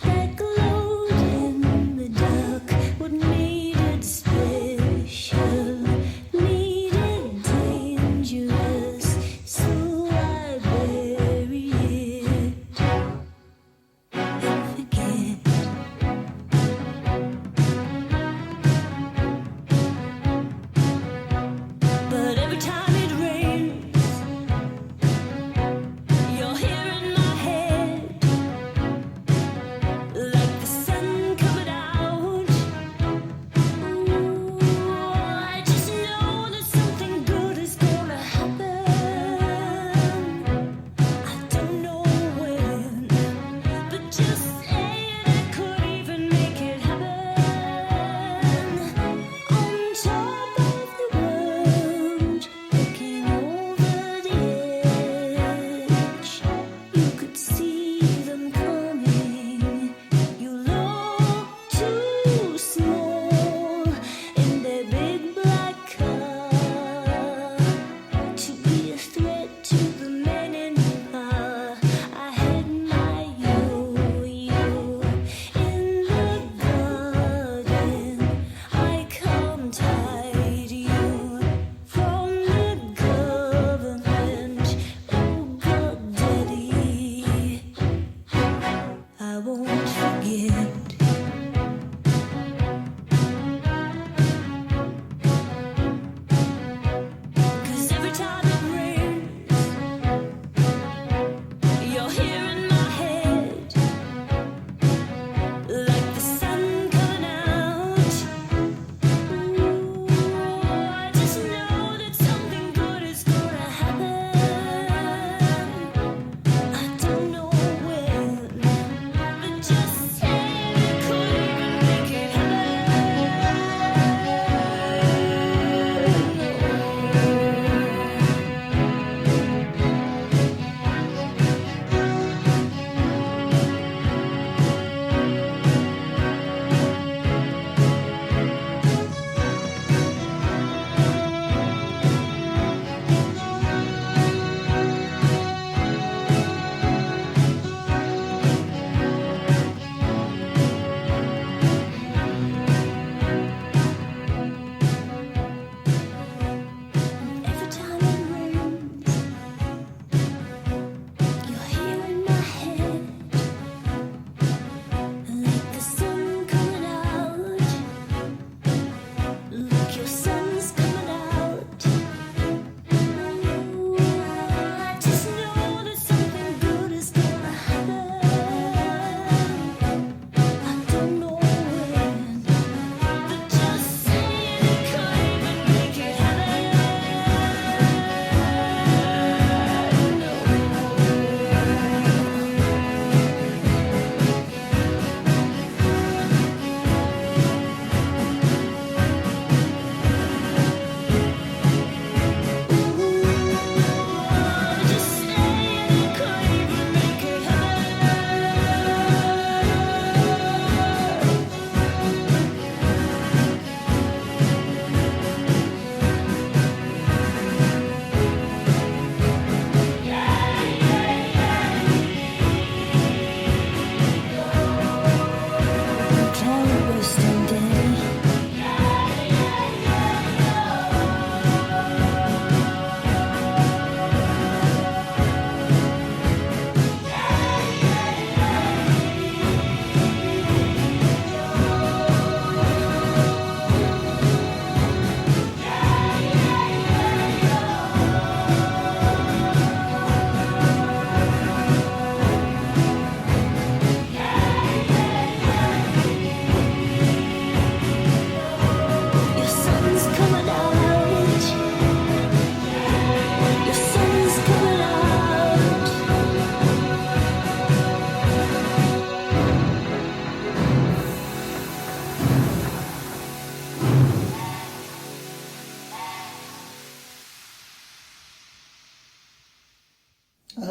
that glowed in the dark. What made it special?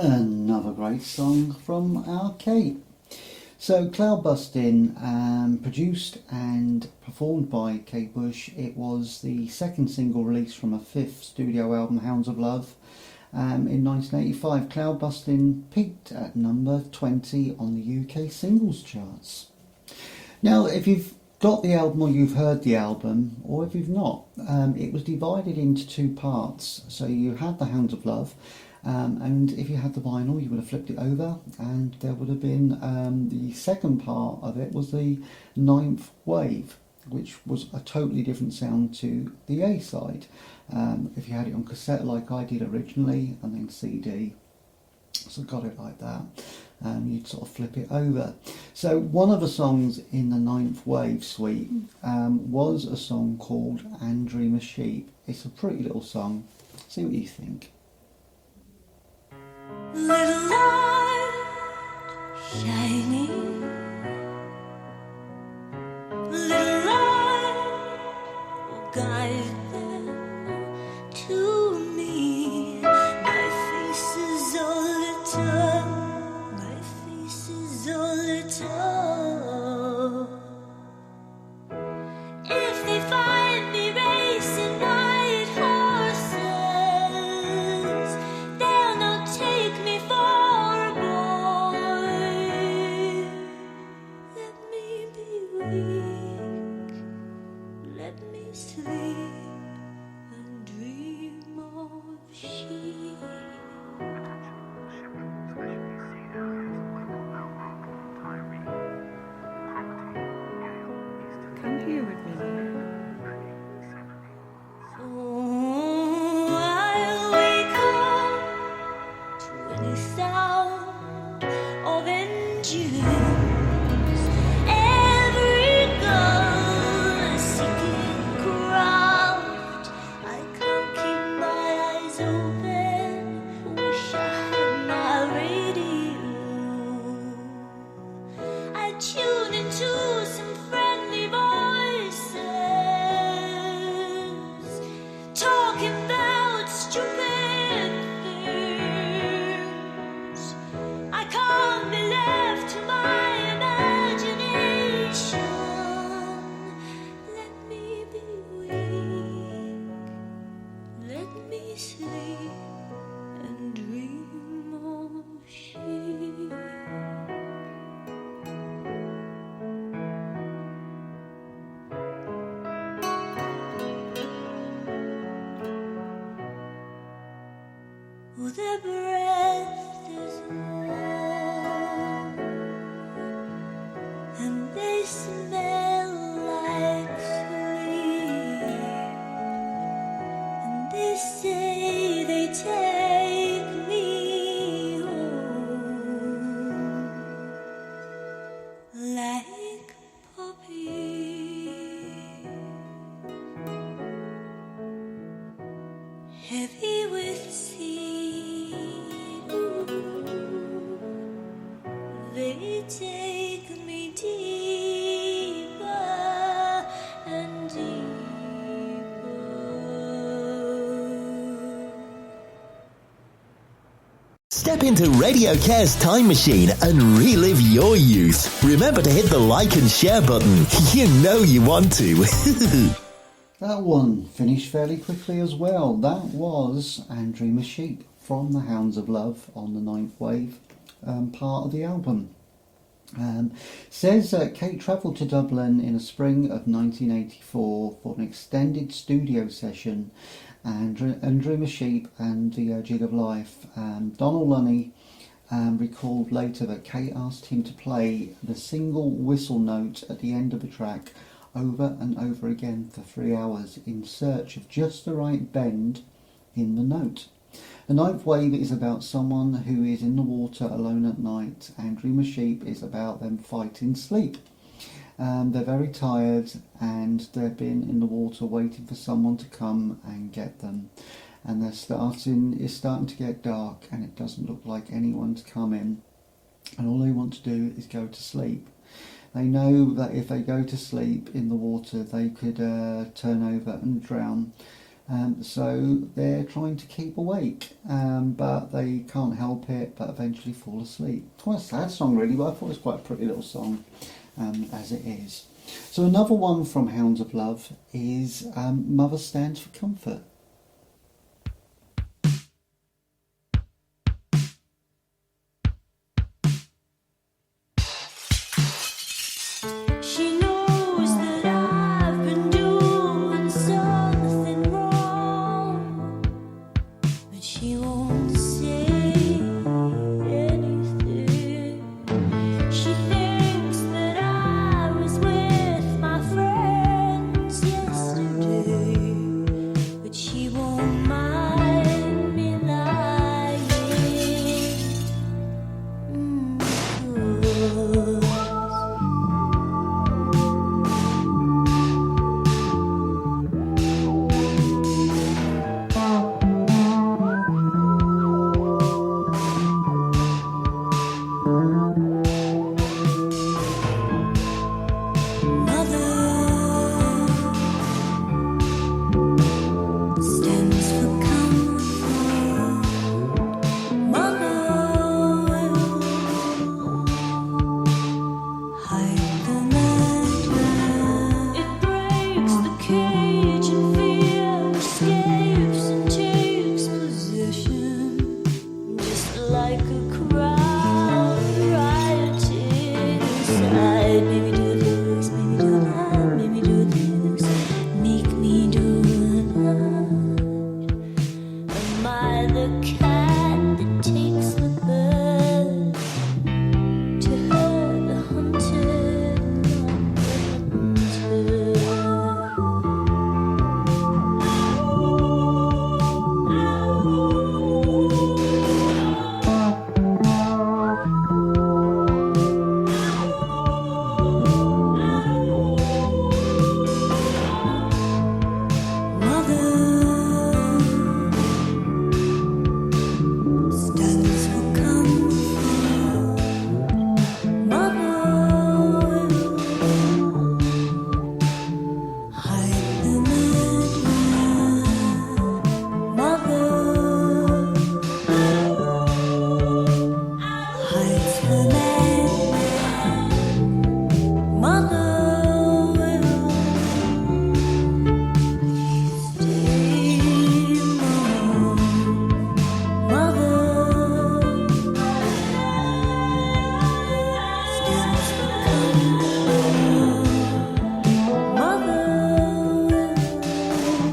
Another great song from our Kate. So Cloudbusting, produced and performed by Kate Bush. It was the second single released from her fifth studio album, Hounds of Love, in 1985. Cloudbusting peaked at number 20 on the UK singles charts. Now, if you've got the album or you've heard the album, or if you've not, it was divided into two parts. So you had the Hounds of Love, and if you had the vinyl, you would have flipped it over, and there would have been the second part of it was the Ninth Wave, which was a totally different sound to the A side. If you had it on cassette like I did originally, and then CD, so got it like that, you'd sort of flip it over. So one of the songs in the Ninth Wave suite was a song called And Dream a Sheep. It's a pretty little song. See what you think. Little light shining, little light will guide them to me. My face is all lit up, my face is all lit up. If they find me racing white horses, they'll not take me for a boy. Let me be weak, let me sleep and dream of sheep. Come here with me. So I'll wake up to any sound of engines, every gun seeking craft. I can't keep my eyes open, wish I had my radio. I tune into some friendly voices, talking about stupid things. I can't be left to my imagination. Let me be weak, let me sleep and dream of sheep. Oh, their breath is warm, and they smell like sleep, and they say they take me home like poppies, heavy with seed. They take me deeper and deeper. Step into RadioCare's time machine and relive your youth. Remember to hit the like and share button. You know you want to. That one finished fairly quickly as well. That was And Dream a Sheep from the Hounds of Love on the Ninth Wave, part of the album. Says Kate travelled to Dublin in the spring of 1984 for an extended studio session and Dream a Sheep and the Jig of Life. Donald Lunny recalled later that Kate asked him to play the single whistle note at the end of the track over and over again for 3 hours in search of just the right bend in the note. The Ninth Wave is about someone who is in the water alone at night, and Dream a Sheep is about them fighting sleep. They're very tired and they've been in the water waiting for someone to come and get them. And it's starting to get dark and it doesn't look like anyone's coming. And all they want to do is go to sleep. They know that if they go to sleep in the water, they could turn over and drown. So they're trying to keep awake, but they can't help it, but eventually fall asleep. It's quite a sad song really, but I thought it was quite a pretty little song as it is. So another one from Hounds of Love is Mother Stands for Comfort. She knows that I've been doing something wrong, but she won't say anything. She thinks that I was with my friends yesterday, but she won't mind me lying. Stands for comfort. Mother will hide the madman. It breaks the cage and fear escapes and takes possession, just like a crowd rioting inside. Maybe do this, maybe do that, maybe do this, make me do that. Am I the cat that takes the bird to hurt the hunted, not Mother stands for comfort. Mother will hide the madman. Mother hides the madman. Mother will stay mom. Mother stands for comfort. Mother will stay mom.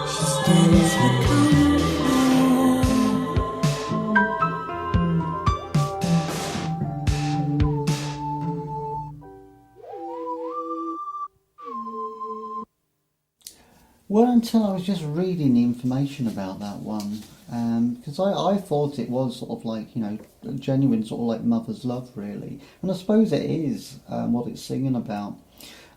She stands for comfort. Well, until I was just reading the information about that one, because I thought it was sort of like, you know, genuine sort of like mother's love really, and I suppose it is what it's singing about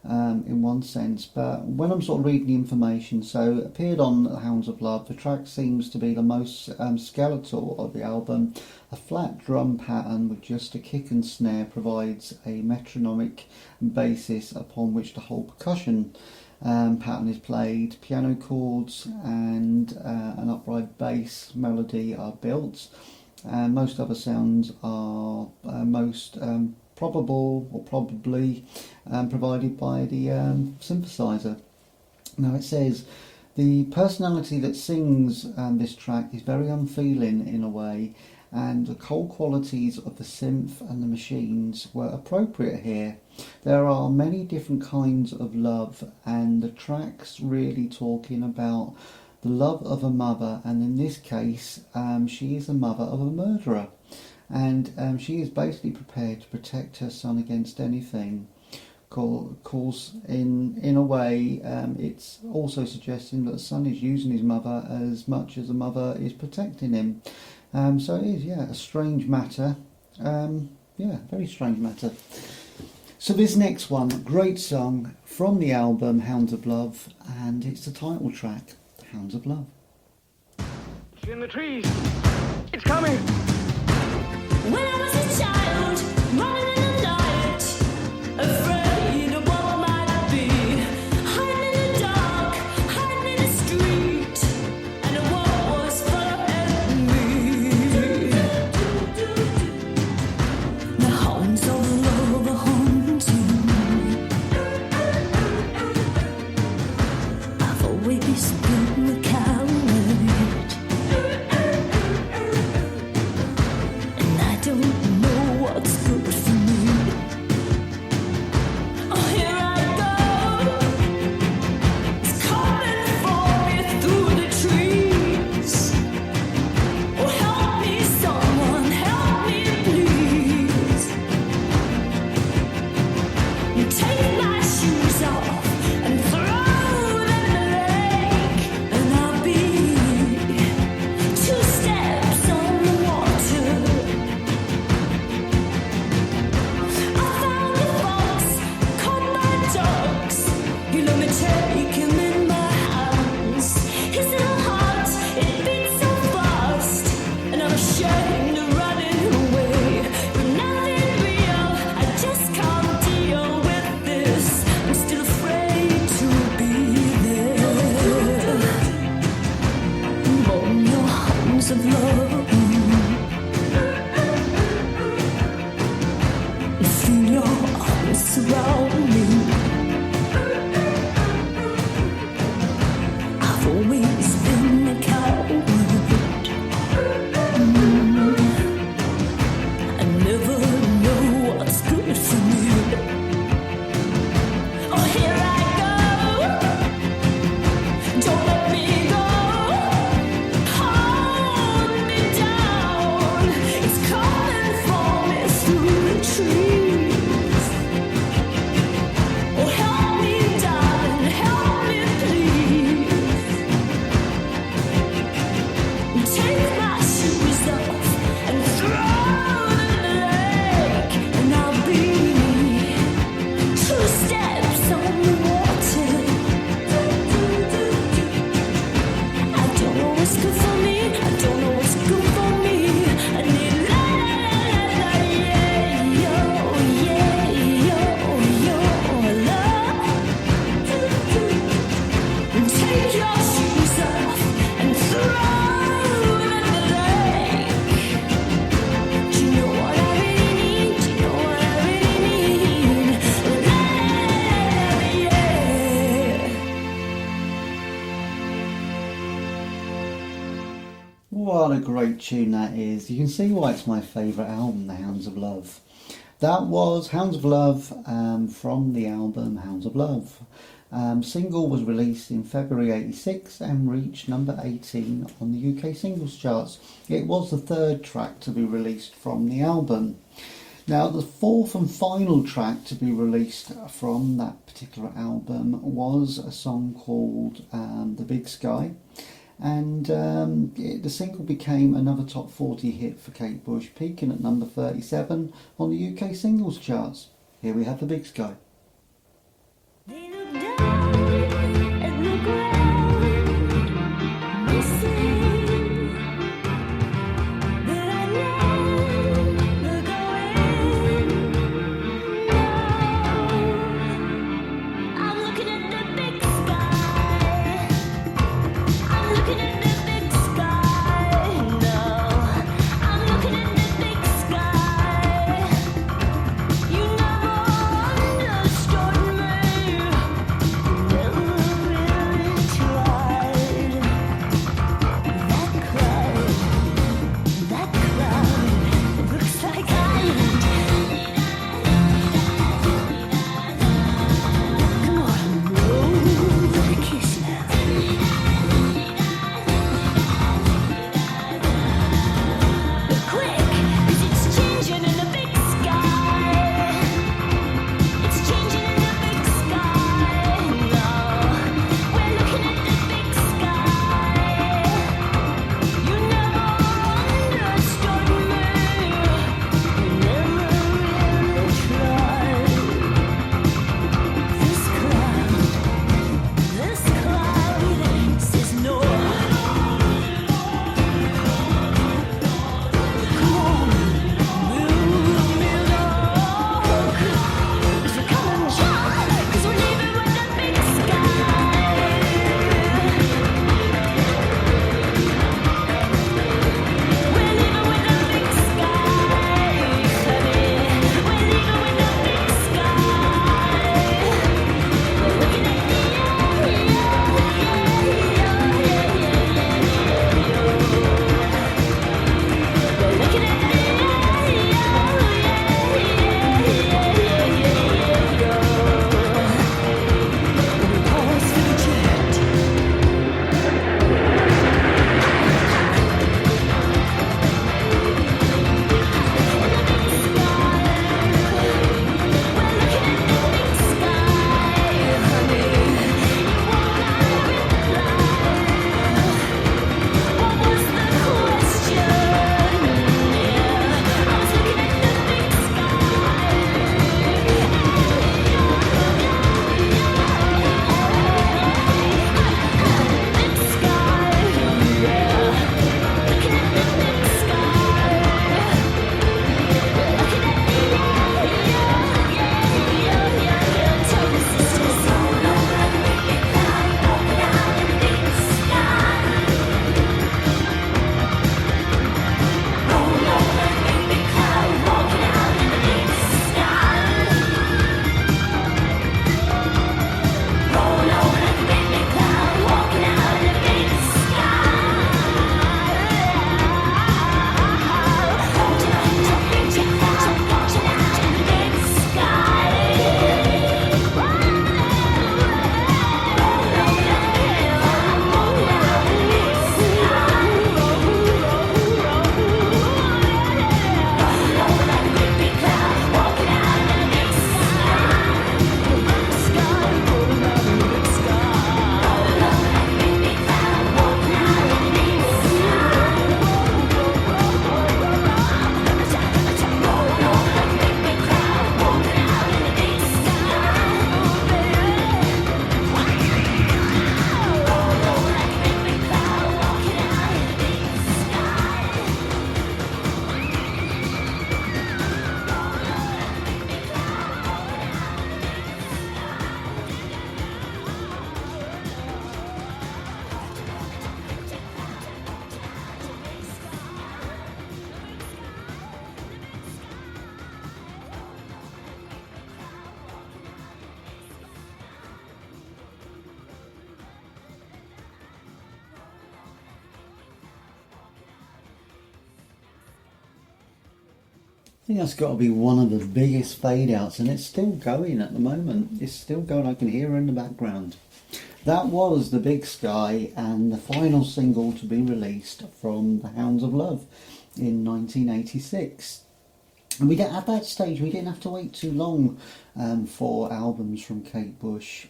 in one sense, but when I'm sort of reading the information, so it appeared on Hounds of Love, the track seems to be the most skeletal of the album. A flat drum pattern with just a kick and snare provides a metronomic basis upon which the whole percussion pattern is played. Piano chords and an upright bass melody are built, and most other sounds are most probable or probably provided by the synthesizer. Now it says the personality that sings this track is very unfeeling in a way, and the cold qualities of the synth and the machines were appropriate here. There are many different kinds of love, and the track's really talking about the love of a mother, and in this case she is a mother of a murderer, and she is basically prepared to protect her son against anything. Of course, in a way, it's also suggesting that the son is using his mother as much as the mother is protecting him. So it is, a strange matter. Very strange matter. So this next one, great song from the album Hounds of Love, and it's the title track, Hounds of Love. It's in the trees. It's coming. When I was a child, running in the night, afraid of what might be, hiding in the dark, hiding in the street, and the world was following me. The hounds of love are haunting me. I've always been the coward, and I don't know what's good for me. Oh, here I go. It's coming for me through the trees. Oh, help me, someone, help me, please. Take my shoes off and throw them in the lake, and I'll be 2 steps on the water. I found a fox caught by dogs. You let me take him in my hands. His little heart, it beats so fast, and I'm ashamed of running away. But nothing real, I just can't deal with this. I'm still afraid to be there. On your arms of love, feel your arms surround me. I've always been a coward. I never know what's good for me. Oh, here I go. Don't let me go. Hold me down. It's coming for me through the trees. Oh, help me, darling, help me, please. Take my shoes off and throw them in the lake, and I'll be 2 steps on the water. I don't know what's good for me. I don't know what's good for me. I need la la la la yeah yo love. Take your shoes off and throw them in the lake. Do you know what I really need? Do you know what I really need? La la la yeah. What a great tune that is. You can see why it's my favourite album, The Hounds of Love. That was Hounds of Love from the album Hounds of Love. Single was released in February '86 and reached number 18 on the UK singles charts. It was the 3rd track to be released from the album. Now, the 4th and final track to be released from that particular album was a song called The Big Sky. And the single became another top 40 hit for Kate Bush, peaking at number 37 on the UK singles charts. Here we have The Big Sky. They look down at the ground, they say that I never go in. No, I'm looking at the big sky. I'm looking at the big sky. No, I'm looking at the big sky. You never understood. I think that's got to be one of the biggest fade outs, and it's still going at the moment. It's still going, I can hear her in the background. That was The Big Sky, and the final single to be released from The Hounds of Love in 1986. And at that stage, we didn't have to wait too long for albums from Kate Bush.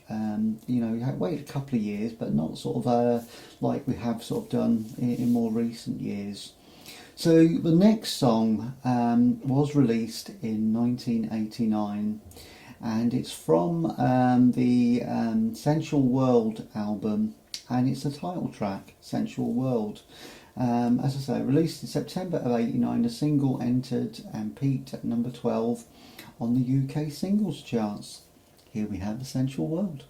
We had waited a couple of years, but not sort of like we have sort of done in more recent years. So the next song was released in 1989, and it's from the Sensual World album, and it's the title track, Sensual World. As I say, released in September of '89, the single entered and peaked at number 12 on the UK singles charts. Here we have the Sensual World.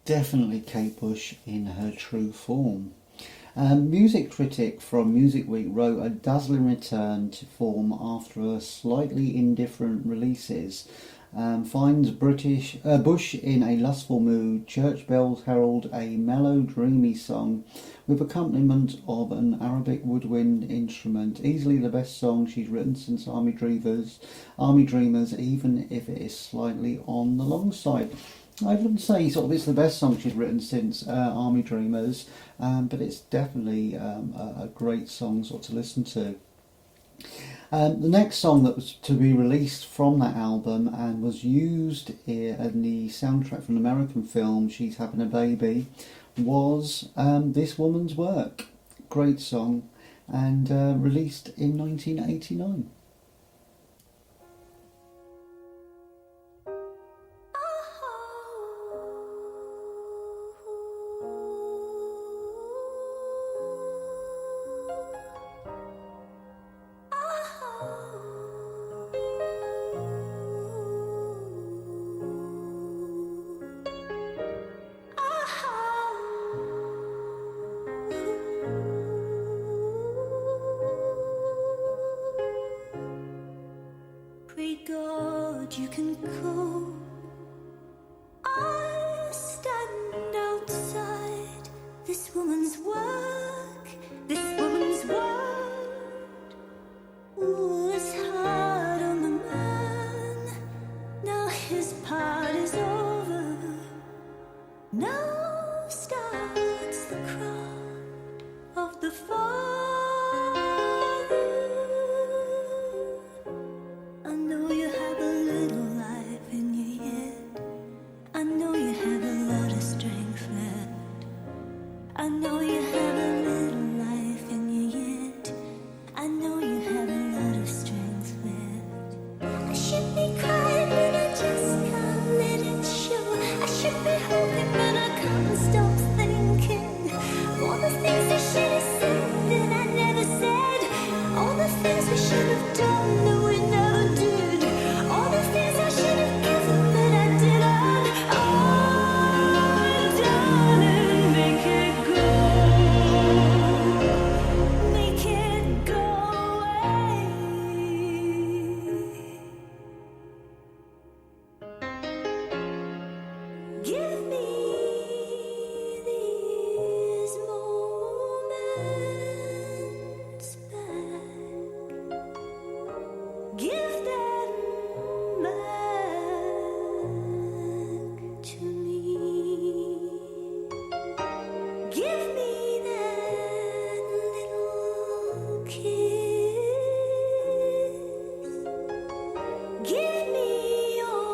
Definitely Kate Bush in her true form. Music critic from Music Week wrote a dazzling return to form after a slightly indifferent releases. Finds Bush in a lustful mood. Church bells herald a mellow, dreamy song with accompaniment of an Arabic woodwind instrument. Easily the best song she's written since Army Dreamers, even if it is slightly on the long side. I wouldn't say sort of it's the best song she's written since Army Dreamers, but it's definitely a great song sort of to listen to. The next song that was to be released from that album and was used in the soundtrack from an American film, She's Having a Baby, was This Woman's Work. Great song, and released in 1989. Pray God you can go. I stand outside this woman's work, this woman's word was hard on the man. Now his part is over. Now starts the cry of the father. I know you have a little life in you yet. I know you have a lot of strength left. I know you have a little life in you yet. I know you have a lot of strength left. I should be crying, but I just can't let it show. I should be hoping, but I can't stop thinking. All the things I should have said that I never said. All the things we should have done that we never did. All the things I should have given that I didn't. Oh, darling, make it go. Make it go away. Give me these moments back. Give them back to me. Give me that little kiss. Give me all.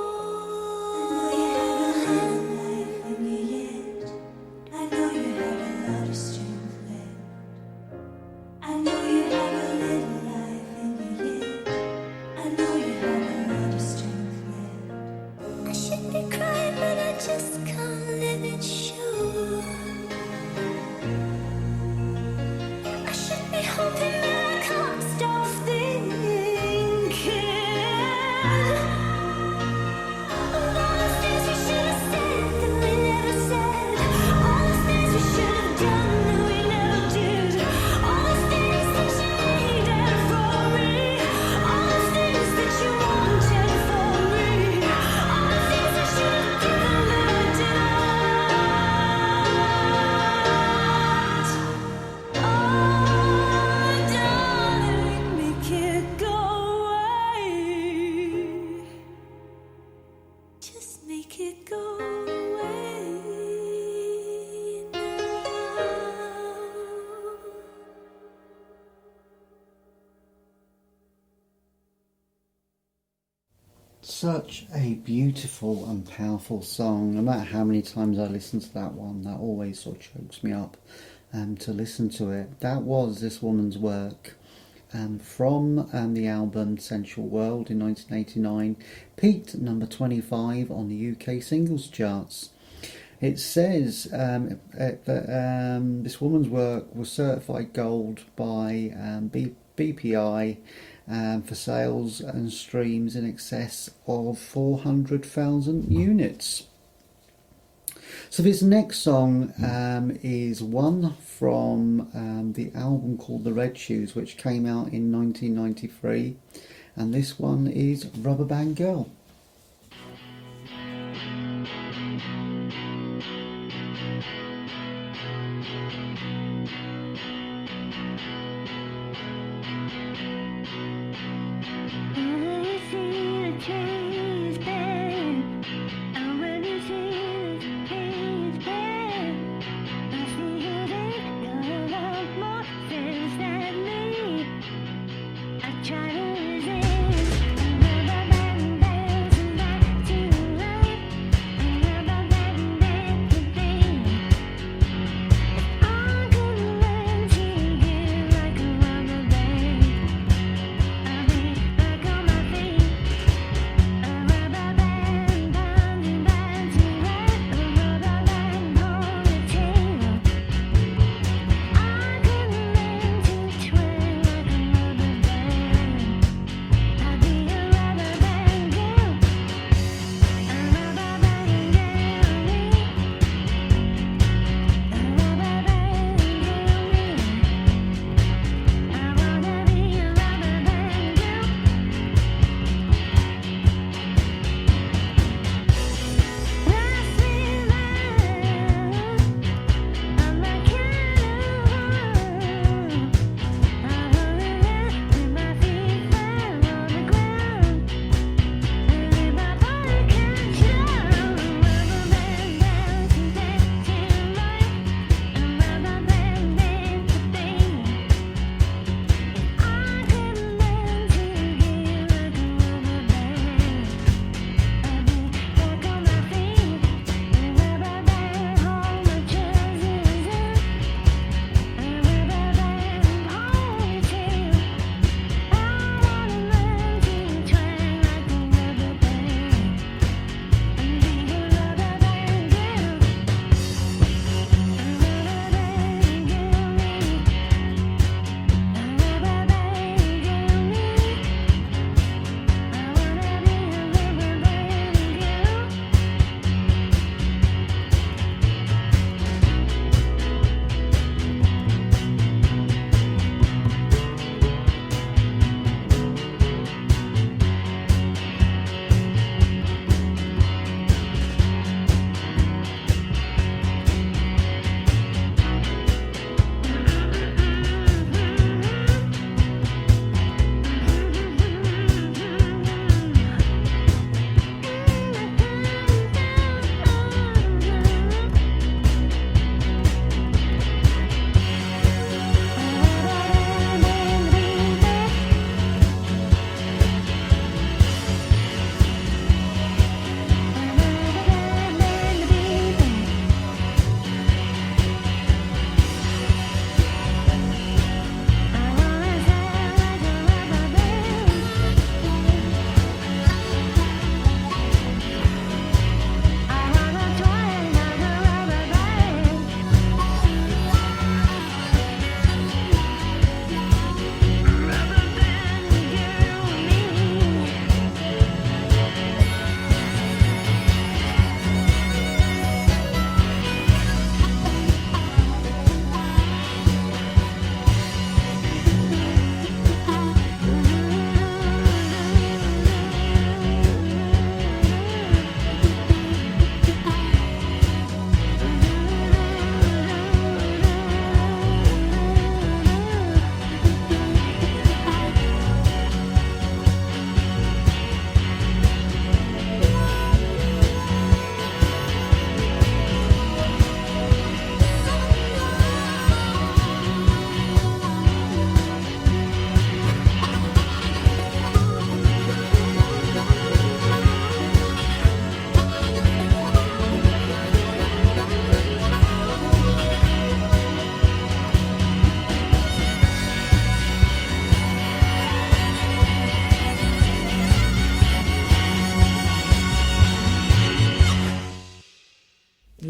I know you have a little life in you yet. I know you have a lot of strength left. I know you have a little life in you yet. I know you have a lot of strength left. I should be crying, but I just can't let it show. I should be hoping, but I can't stop thinking. All the things we should have said that we never said. All the things we should have done that we never did. All the things that you needed from me. All the things that you wanted from me. All the things I should have given that I didn't. Oh, darling, make it go away. Just make it go away now. Such a beautiful and powerful song. No matter how many times I listen to that one, that always sort of chokes me up to listen to it. That was This Woman's Work from the album Sensual World in 1989. Peaked at number 25 on the UK singles charts. It says that This Woman's Work was certified gold by BPI for sales and streams in excess of 400,000 units. So this next song is one from the album called The Red Shoes, which came out in 1993, and this one is Rubber Band Girl. Try to resist, rubber band,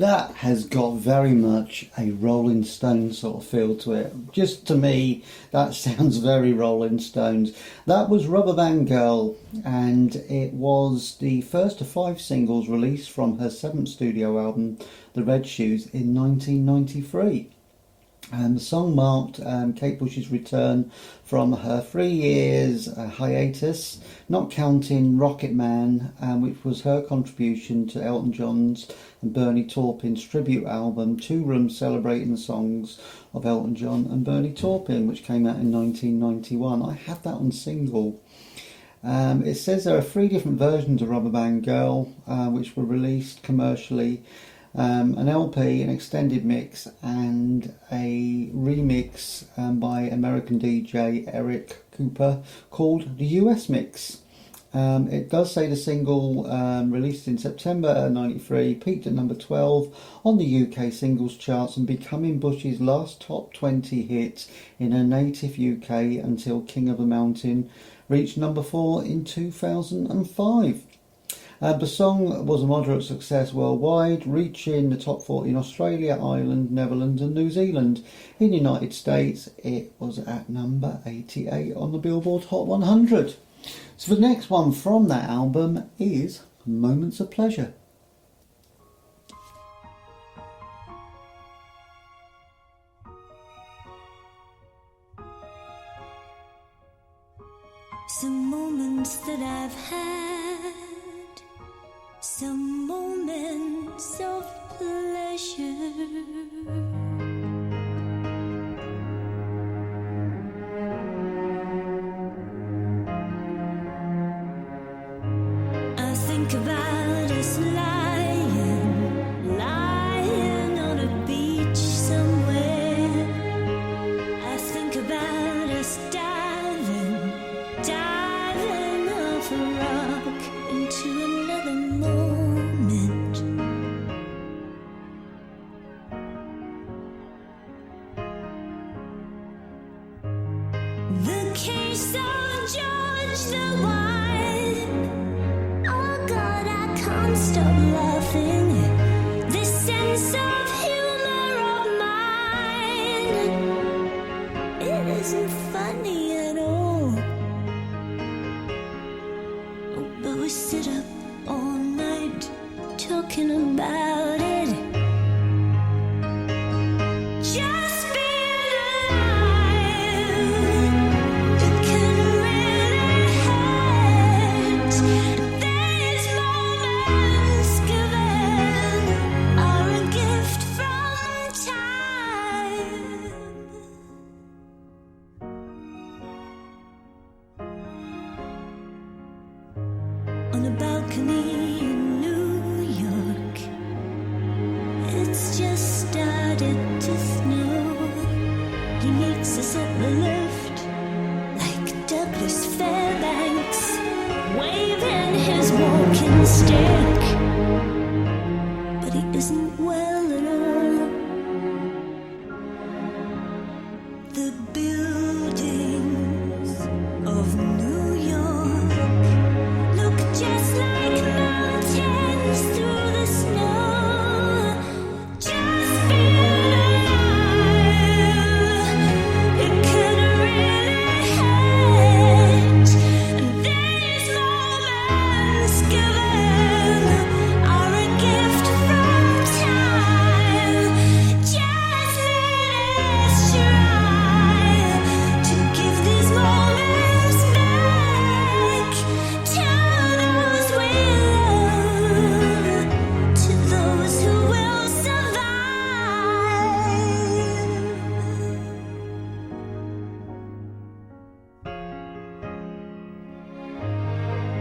That has got very much a Rolling Stones sort of feel to it. Just to me, that sounds very Rolling Stones. That was Rubber Band Girl, and it was the first of 5 singles released from her 7th studio album, The Red Shoes, in 1993. The song marked Kate Bush's return from her 3 years hiatus, not counting Rocket Man, which was her contribution to Elton John's and Bernie Taupin's tribute album, 2 Rooms, celebrating the songs of Elton John and Bernie Taupin, which came out in 1991. I had that on single. It says there are 3 different versions of Rubber Band Girl, which were released commercially. An LP, an extended mix, and a remix by American DJ Eric Cooper called the US Mix. It does say the single, released in September '93, peaked at number 12 on the UK singles charts and becoming Bush's last top 20 hit in her native UK until King of the Mountain reached number 4 in 2005. The song was a moderate success worldwide, reaching the top 40 in Australia, Ireland, Netherlands and New Zealand. In the United States, it was at number 88 on the Billboard Hot 100. So the next one from that album is Moments of Pleasure. Some moments that I've had, some moments of pleasure. I think about us lying on a beach somewhere. I think about us diving off a rock into another moment. The case of George the Wine. Oh God, I can't stop laughing. This sense of humor of mine, it isn't funny at all. Oh, but we sit up all night talking about it. Just being alive, it can really hurt. These moments given are a gift from time. On a balcony in New York, it's just started to snow. He meets us at the lift like Douglas Fairbanks, waving his walking stick. But he isn't well at all. The buildings of New York look just like mountains through the snow. Just being alive, it can really hurt. And these moments given are a gift from time. Just let us try to give these moments back to those we love, to those who will survive.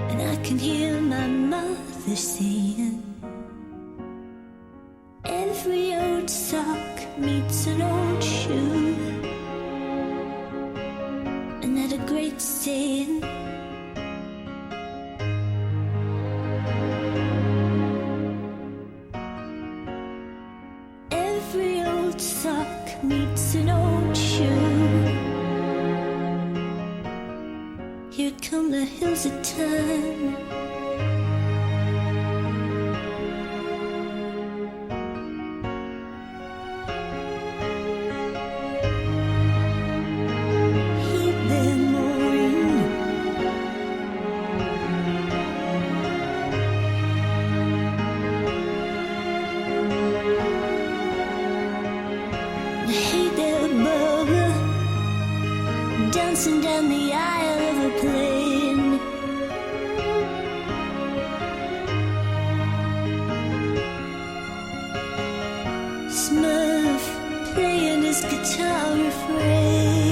And I can hear my mother saying, every old sock meets an old shoe. And that a great saying, every old sock meets an old shoe. Here come the hills of time. dancing down the aisle of a plane. Smurf playing his guitar refrain.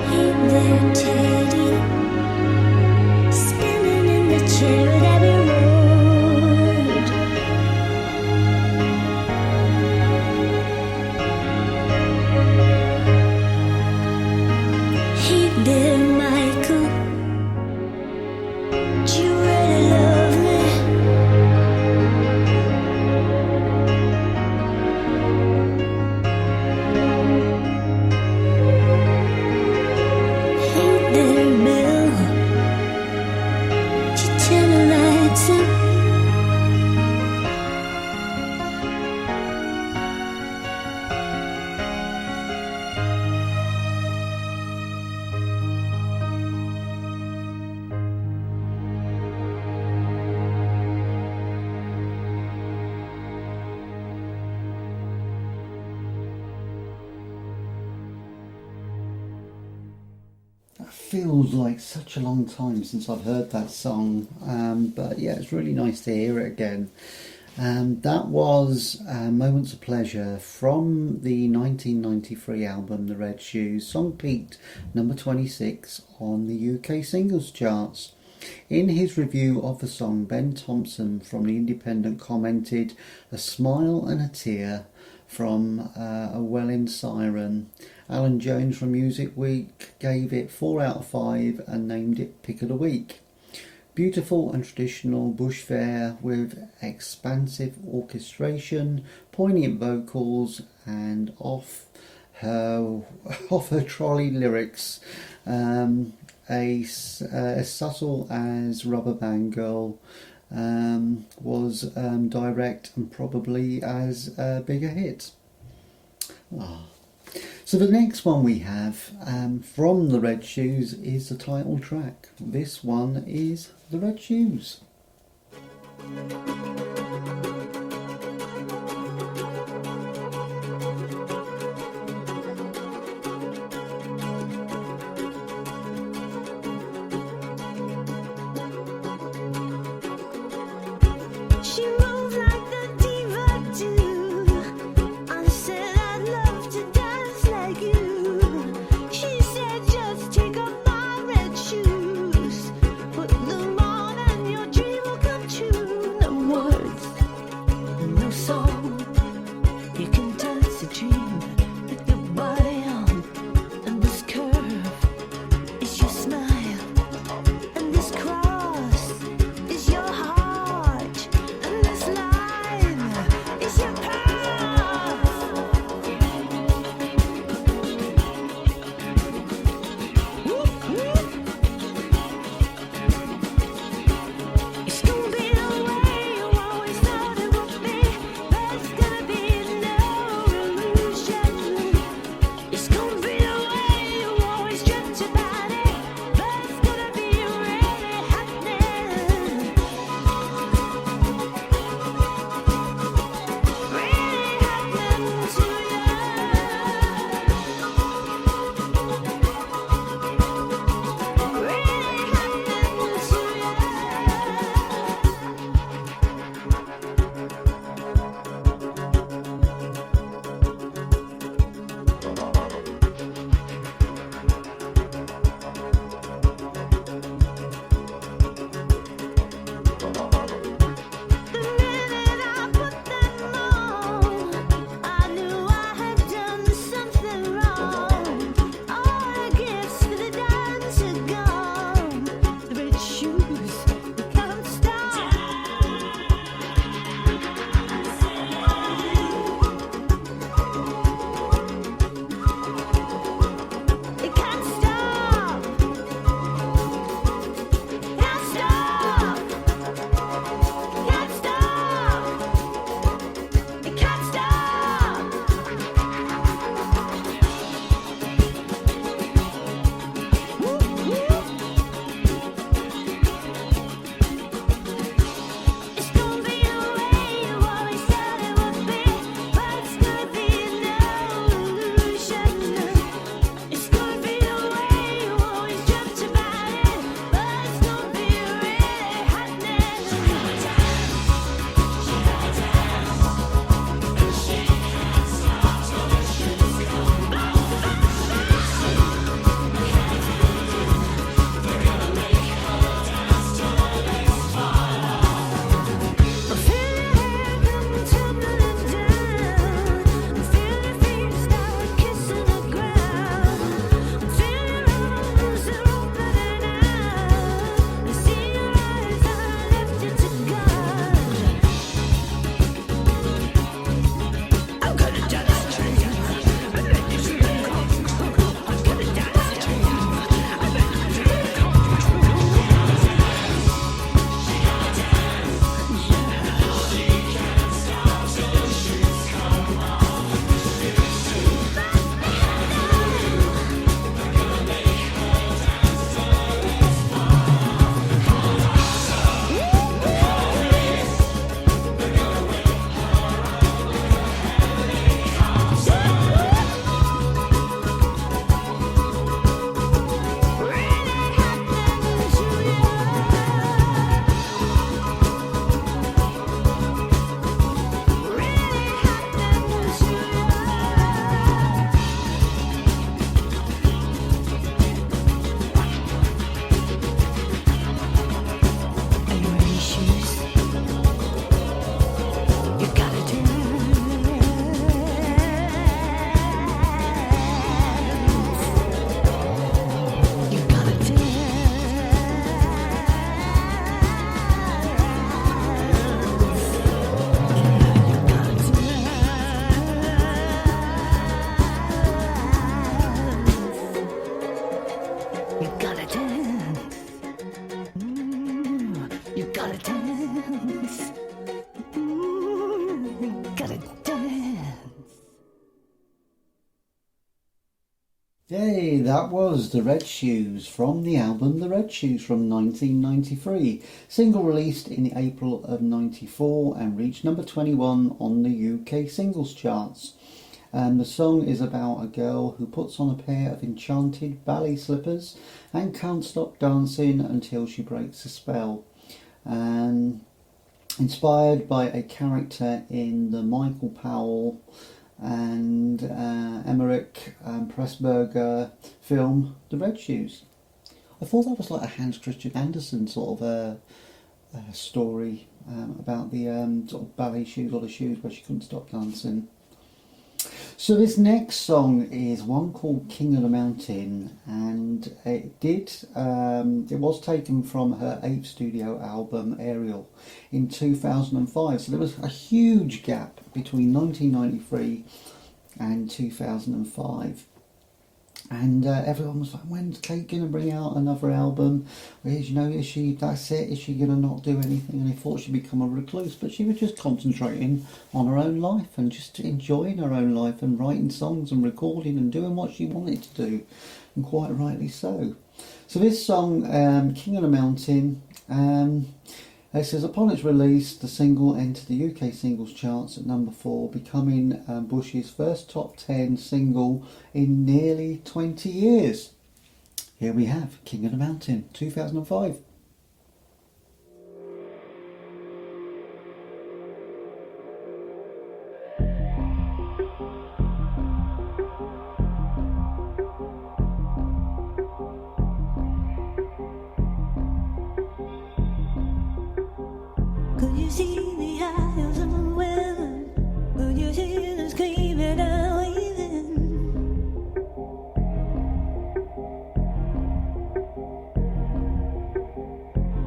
Hey there, Teddy, spinning in the chair at Abbey Road. Hey there, Michael, do you really love me? Hey there, Bill, did you turn the lights up? That feels like such a long time since I've heard that song, but yeah, it's really nice to hear it again. That was Moments of Pleasure from the 1993 album The Red Shoes. Song peaked number 26 on the UK singles charts. In his review of the song, Ben Thompson from The Independent commented, "A smile and a tear from a welling siren." Alan Jones from Music Week gave it 4 out of 5 and named it Pick of the Week. Beautiful and traditional bush fare with expansive orchestration, poignant vocals, and off her trolley lyrics, as subtle as Rubber Band Girl, was direct and probably as big a hit. So the next one we have from the Red Shoes is the title track. This one is the Red Shoes. She moves like the diva do. I said I'd love to dance like you. She said just take off my red shoes, put them on and your dreams You gotta dance. You gotta Yay, that was The Red Shoes from the album The Red Shoes from 1993. Single released in April of 94 and reached number 21 on the UK singles charts. The song is about a girl who puts on a pair of enchanted ballet slippers and can't stop dancing until she breaks a spell. Inspired by a character in the Michael Powell and Emmerich Pressburger film The Red Shoes. I thought that was like a Hans Christian Andersen sort of a story about the sort of ballet shoes or the shoes where she couldn't stop dancing. So this next song is one called King of the Mountain, and it was taken from her 8th studio album Ariel in 2005. So there was a huge gap between 1993 and 2005. And everyone was like, when's Kate going to bring out another album? Is she, that's it? Is she going to not do anything? And they thought she'd become a recluse, but she was just concentrating on her own life and just enjoying her own life and writing songs and recording and doing what she wanted to do, and quite rightly so. So this song, King of the Mountain, it says, upon its release, the single entered the UK singles charts at number 4, becoming Bush's first top 10 single in nearly 20 years. Here we have King of the Mountain, 2005. Could you see the eyes of the women? Could you see them screaming and waving?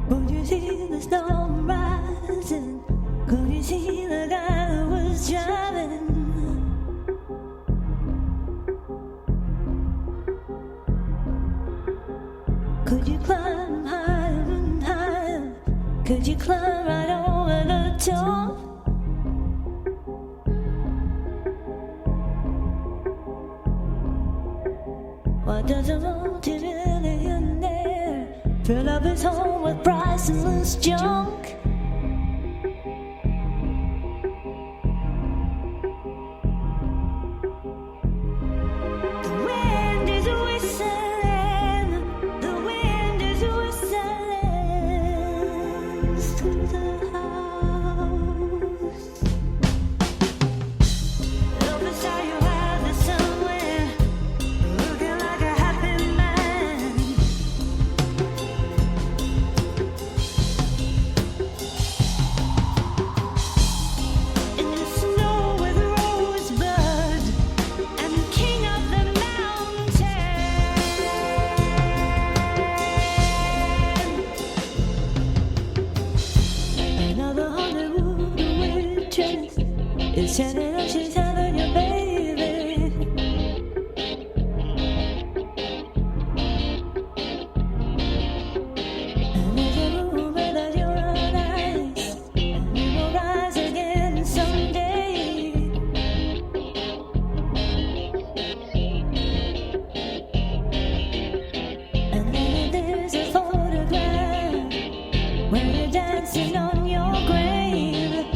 Could you see the storm rising? Could you see the guy that was driving? Could you climb higher and higher? Could you climb right over the top? Why does a multi-millionaire fill up his home with priceless junk? The wind is whistling, the wind is whistling through the house. Up beside you have the somewhere, looking like a happy man. In the snow with rosebud and the king of the mountain. Another Hollywood waitress is telling us she's having your baby. And there's a rumor that you're on ice, and you will rise again someday. And then there's a photograph where you're dancing on your grave.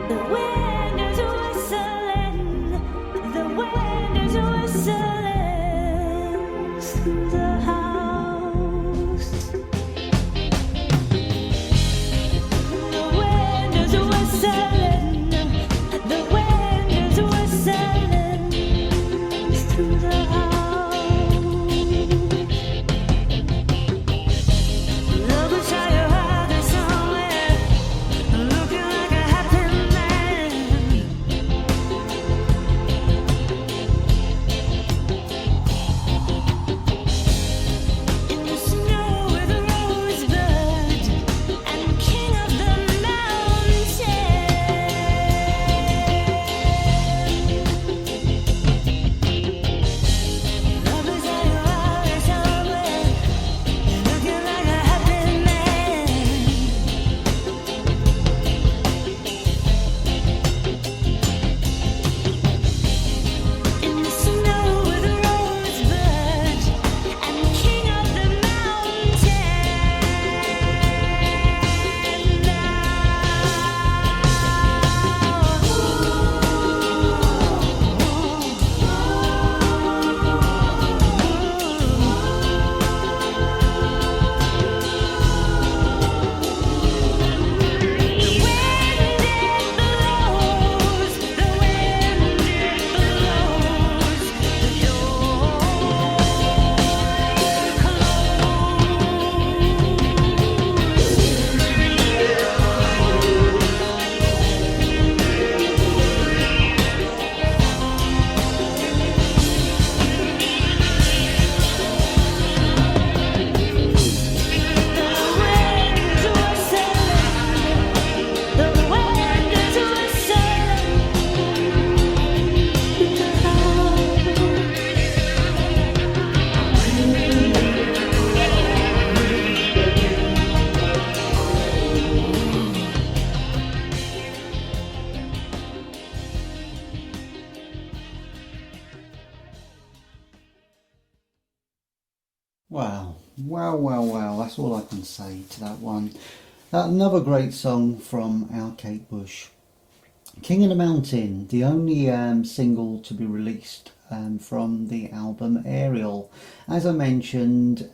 The wind is whistling, the wind is whistling through the house. The wind is whistling, the wind is whistling through the house. Wow, wow, that's all I can say to that one. Another great song from our Kate Bush. King of the Mountain, the only single to be released from the album Ariel. As I mentioned,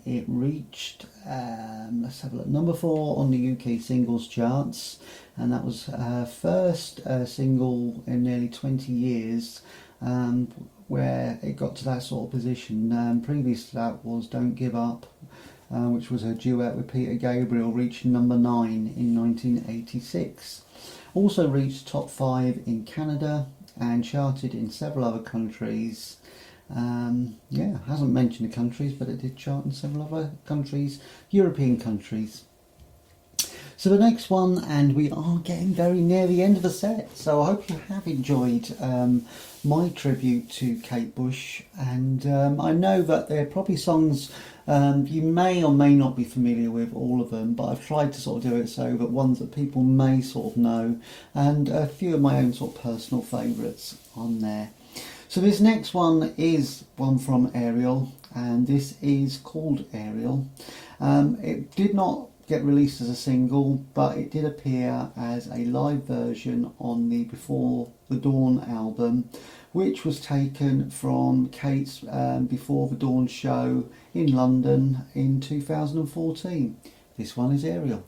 it reached, let's have a look, number 4 on the UK singles charts, and that was her first single in nearly 20 years, where it got to that sort of position. Previous to that was Don't Give Up, which was her duet with Peter Gabriel, reaching number 9 in 1986. Also reached top 5 in Canada and charted in several other countries. Hasn't mentioned the countries, but it did chart in several other countries, European countries. So the next one, and we are getting very near the end of the set, so I hope you have enjoyed my tribute to Kate Bush, and I know that there are probably songs you may or may not be familiar with, all of them, but I've tried to sort of do it so that ones that people may sort of know, and a few of my own sort of personal favourites on there. So this next one is one from Ariel, and this is called Ariel. It did not get released as a single, but it did appear as a live version on the Before the Dawn album, which was taken from Kate's Before the Dawn show in London in 2014. This one is Ariel.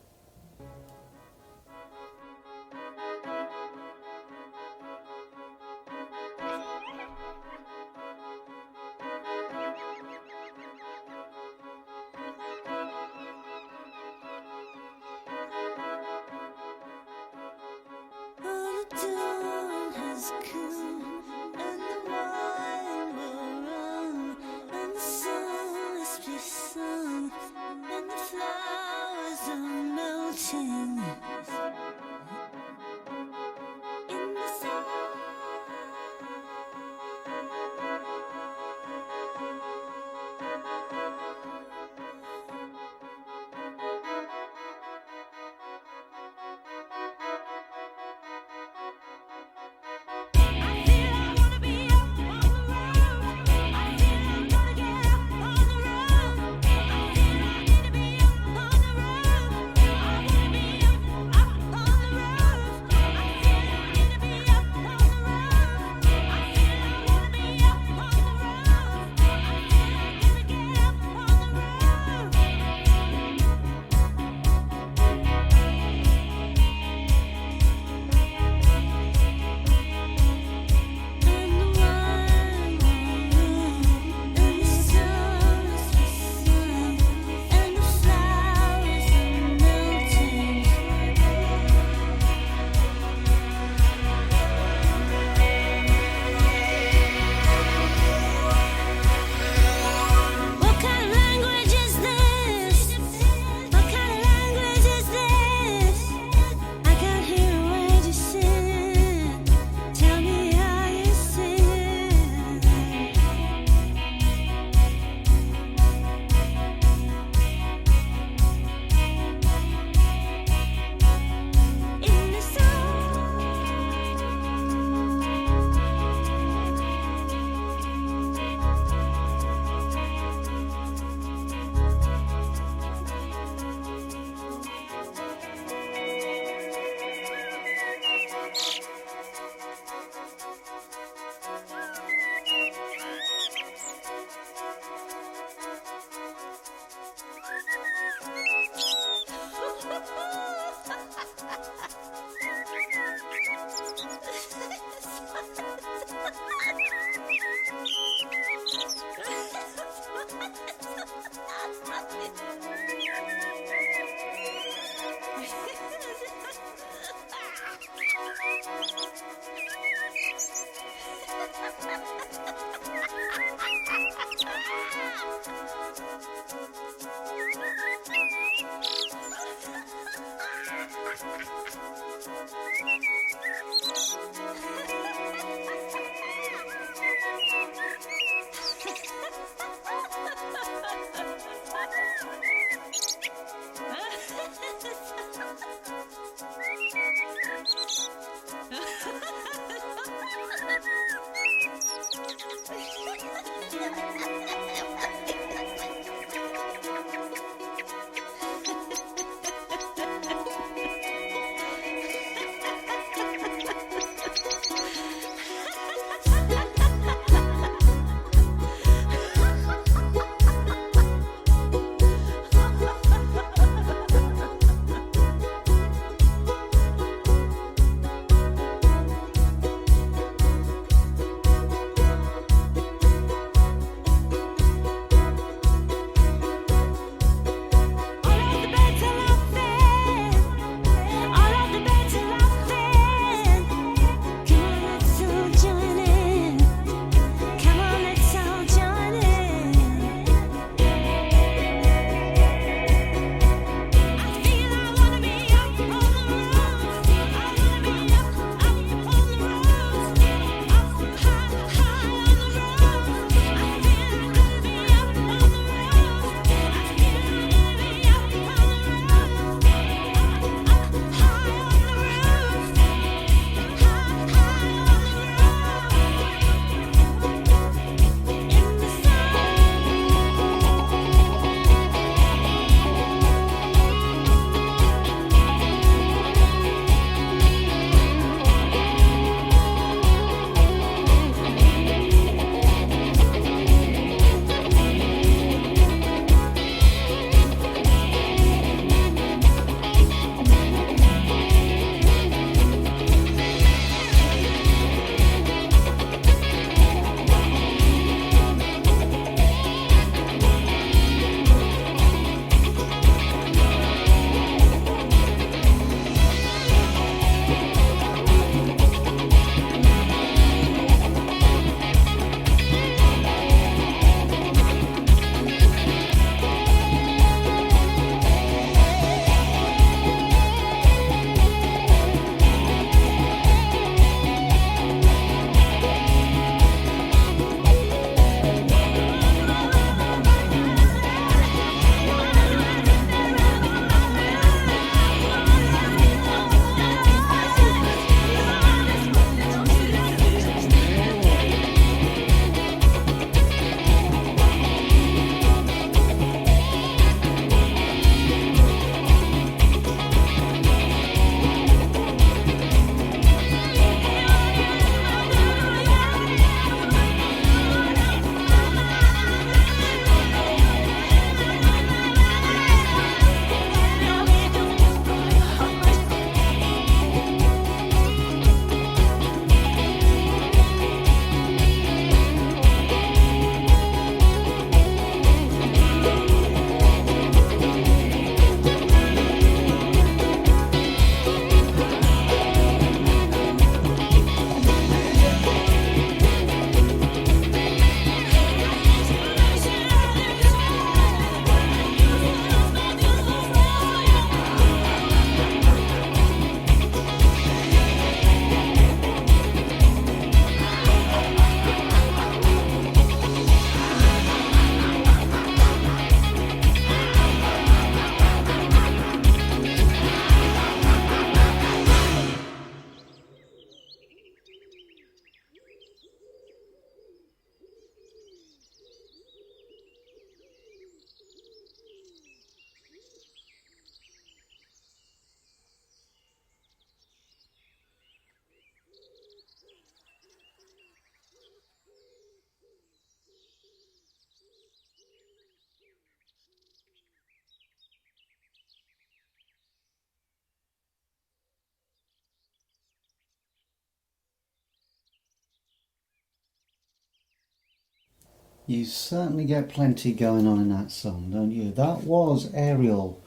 You certainly get plenty going on in that song, don't you? That was Ariel,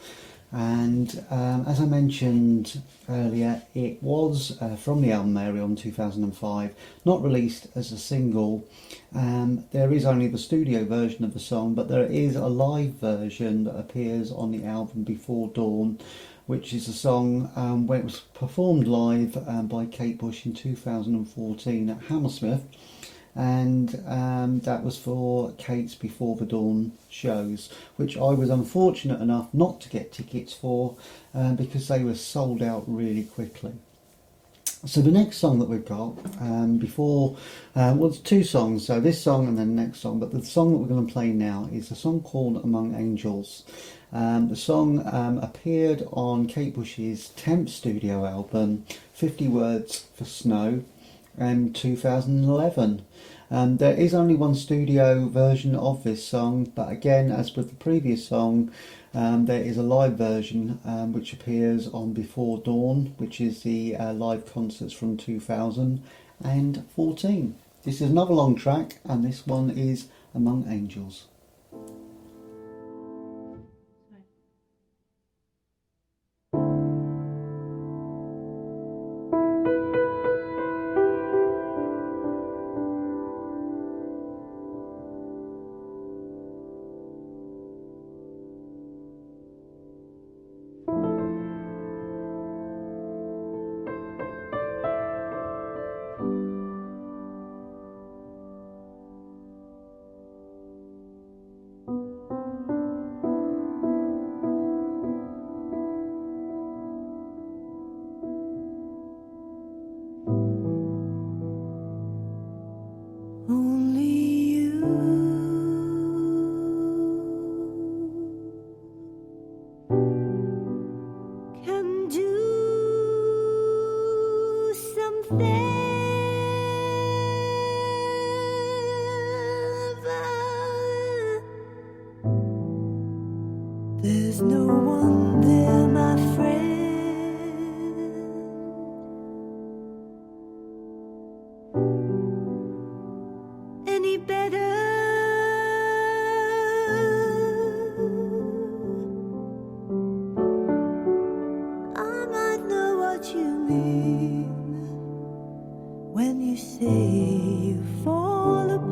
and as I mentioned earlier, it was from the album Ariel in 2005, not released as a single. There is only the studio version of the song, but there is a live version that appears on the album Before Dawn, which is a song when it was performed live by Kate Bush in 2014 at Hammersmith. And that was for Kate's Before the Dawn shows, which I was unfortunate enough not to get tickets for because they were sold out really quickly. So the next song that we've got was two songs, so this song and then the next song, but the song that we're going to play now is a song called Among Angels. The song appeared on Kate Bush's 10th studio album, 50 Words for Snow, in 2011. There is only one studio version of this song, but again, as with the previous song, there is a live version which appears on Before Dawn, which is the live concerts from 2014. This is another long track, and this one is Among Angels. There's no one there, my friend, any better. I might know what you mean when you say you fall apart.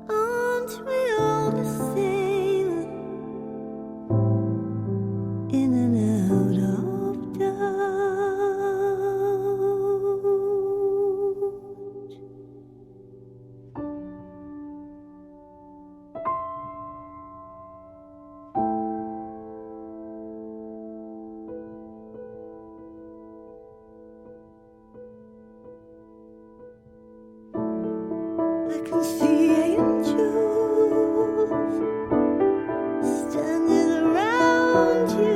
Aren't we all the same, in and out of doubt? I can see angels standing around you.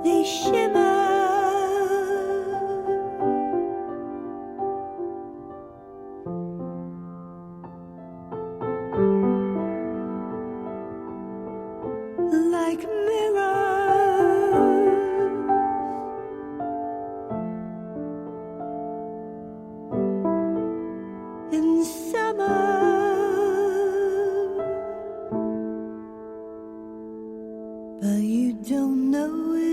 They shimmer like mirrors in summer, but you don't know it.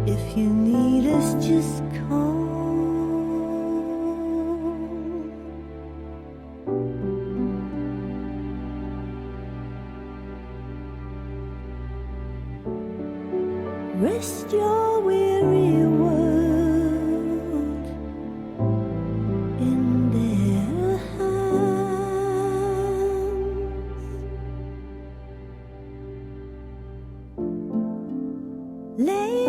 If you need us, just call. Rest your weary world in their hands. Lay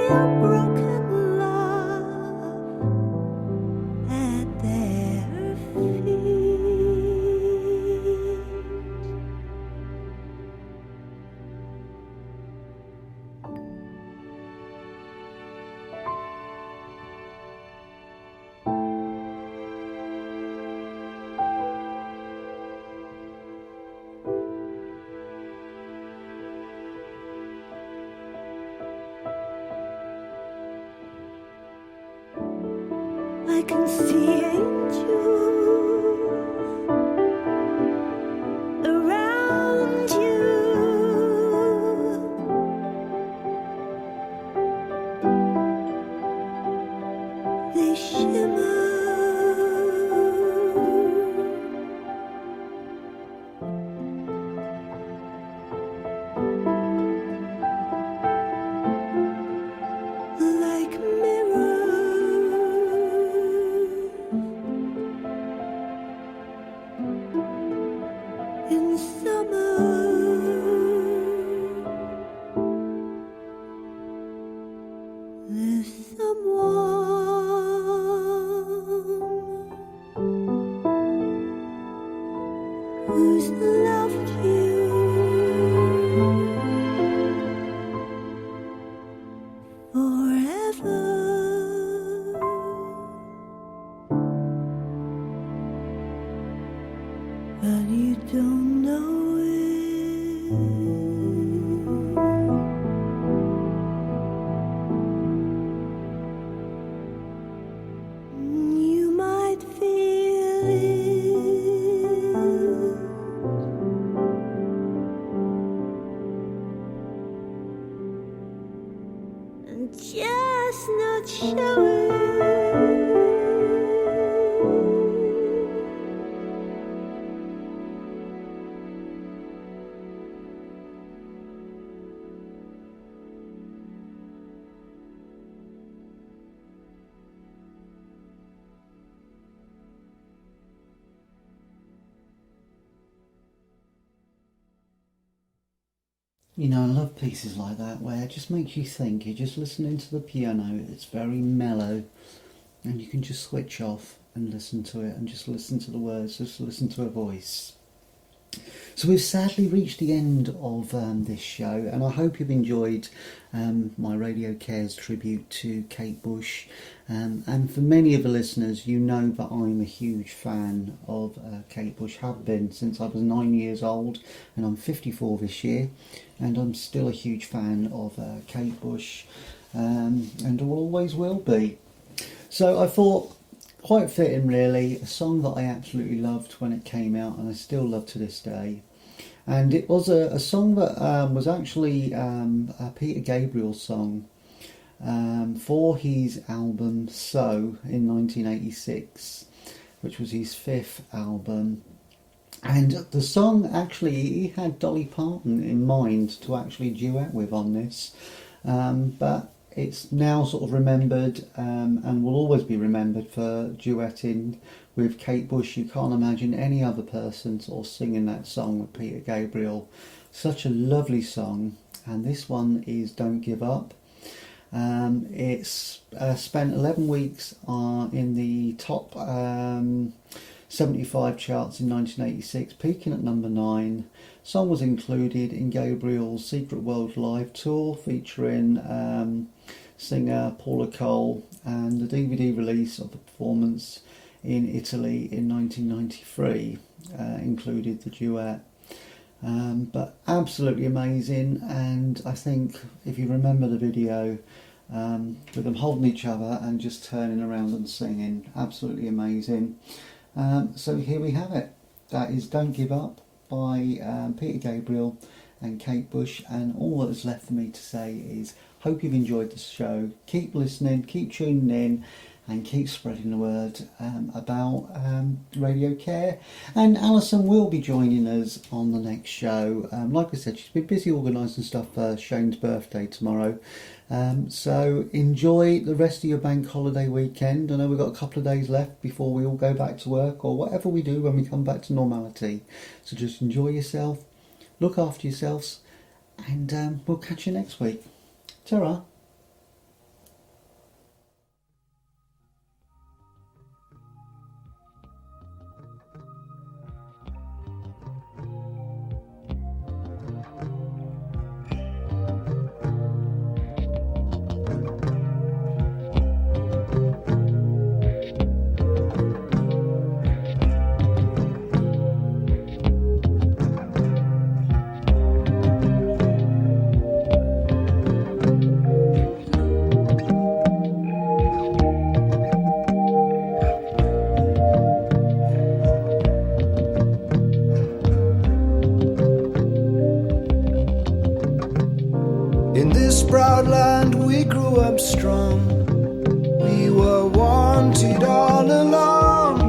your broken love at their feet. I can see angels around you. They shimmer like mirrors in summer. There's someone who's loved you forever. But you don't know it. You might feel it, and just not show it. You know, I love pieces like that where it just makes you think. You're just listening to the piano, it's very mellow, and you can just switch off and listen to it and just listen to the words, just listen to a voice. So we've sadly reached the end of this show, and I hope you've enjoyed my RadioCare's tribute to Kate Bush. And for many of the listeners, you know that I'm a huge fan of Kate Bush, have been since I was 9 years old, and I'm 54 this year, and I'm still a huge fan of Kate Bush, and always will be. So I thought, quite fitting really, a song that I absolutely loved when it came out and I still love to this day. And it was a song that was actually a Peter Gabriel song for his album So in 1986, which was his 5th album. And the song, actually, he had Dolly Parton in mind to actually duet with on this, but it's now sort of remembered and will always be remembered for duetting with Kate Bush. You can't imagine any other person sort of singing that song with Peter Gabriel. Such a lovely song, and this one is Don't Give Up. It's spent 11 weeks in the top 75 charts in 1986, peaking at number 9. Song was included in Gabriel's Secret World Live tour featuring singer Paula Cole, and the DVD release of the performance in Italy in 1993 included the duet. But absolutely amazing, and I think if you remember the video with them holding each other and just turning around and singing, absolutely amazing. So here we have it. That is Don't Give Up by Peter Gabriel and Kate Bush, and all that is left for me to say is Hope you've enjoyed the show. Keep listening, keep tuning in, and keep spreading the word about Radio Care. And Alison will be joining us on the next show. Like I said, she's been busy organising stuff for Shane's birthday tomorrow. So enjoy the rest of your bank holiday weekend. I know we've got a couple of days left before we all go back to work, or whatever we do when we come back to normality. So just enjoy yourself, look after yourselves, and we'll catch you next week. Ta-ra. In this proud land we grew up strong. We were wanted all along.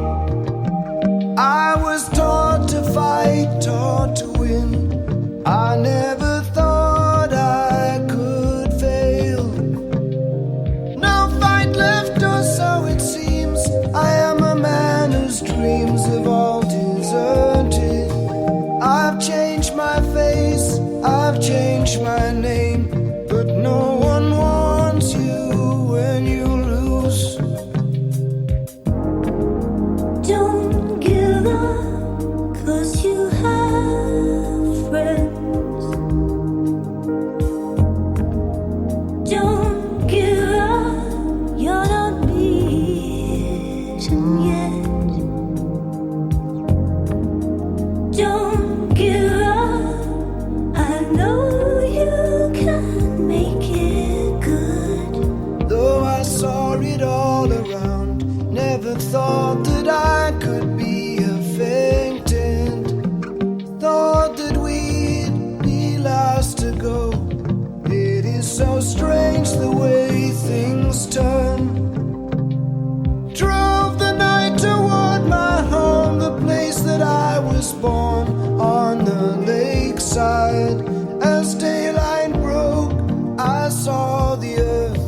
I was taught to fight, taught to win. I never thought I could fail. No fight left, or so it seems. I am a man whose dreams have all deserted. I've changed my face, I've changed my name, but no one wants you when you lose. Don't give up, 'cause you have friends. Don't give up, you're not beaten yet. Don't give up, I know you can make it good. Though I saw it all around, never thought that I could be a faintant. Thought that we'd be last to go. It is so strange the way things turn. Drove the night toward my home, the place that I was born, on the lakeside. As daylight broke, I saw the earth,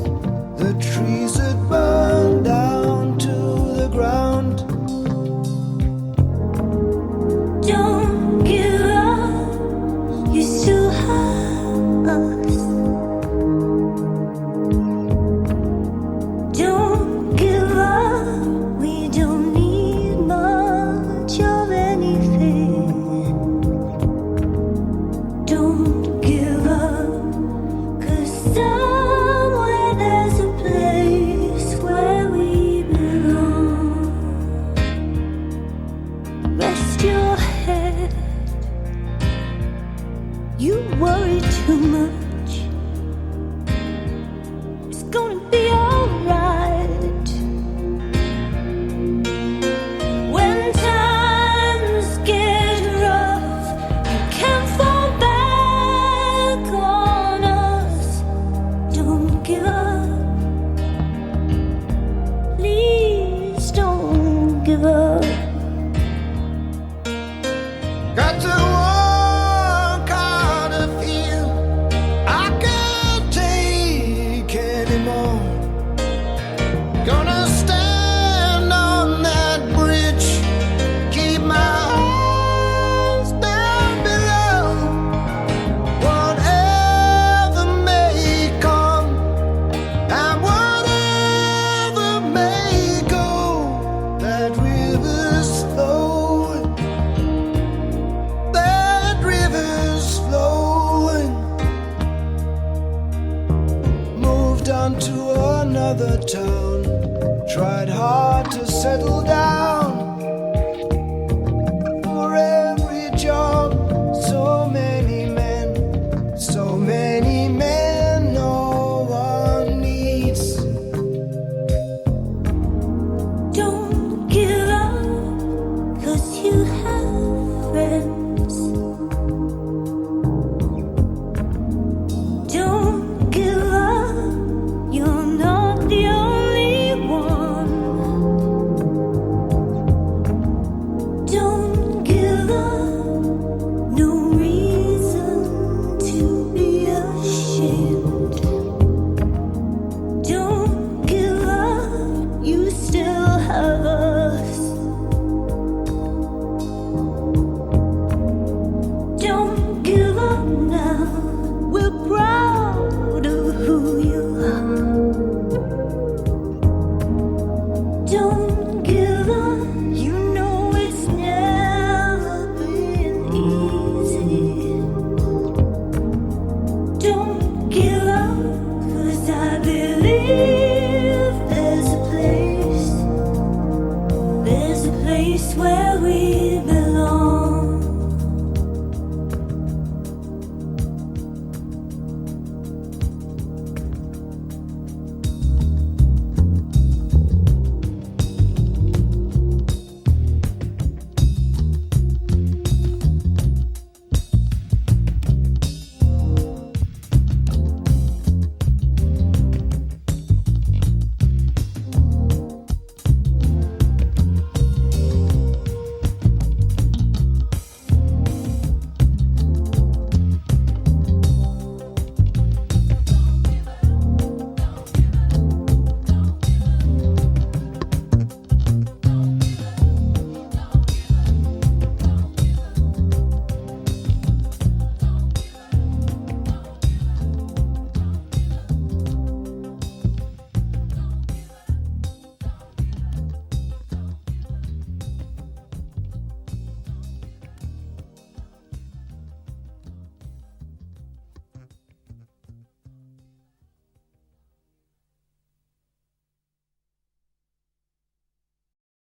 the trees had burned down to the ground. Don't give up, you still have us. Don't give up, we don't need much of anything. Don't give up, 'cause somewhere there's a place where we belong. Rest your head, you worry too much. It's gonna be alright. When times get rough, you can't fall back on us. Don't give up, please don't give up. Got to walk out of here, I can't take anymore. Gonna stand on that bridge, keep my eyes down below. Whatever may come, and whatever may go, that river's flowing, that river's flowing. Moved on to another town, tried hard to settle down.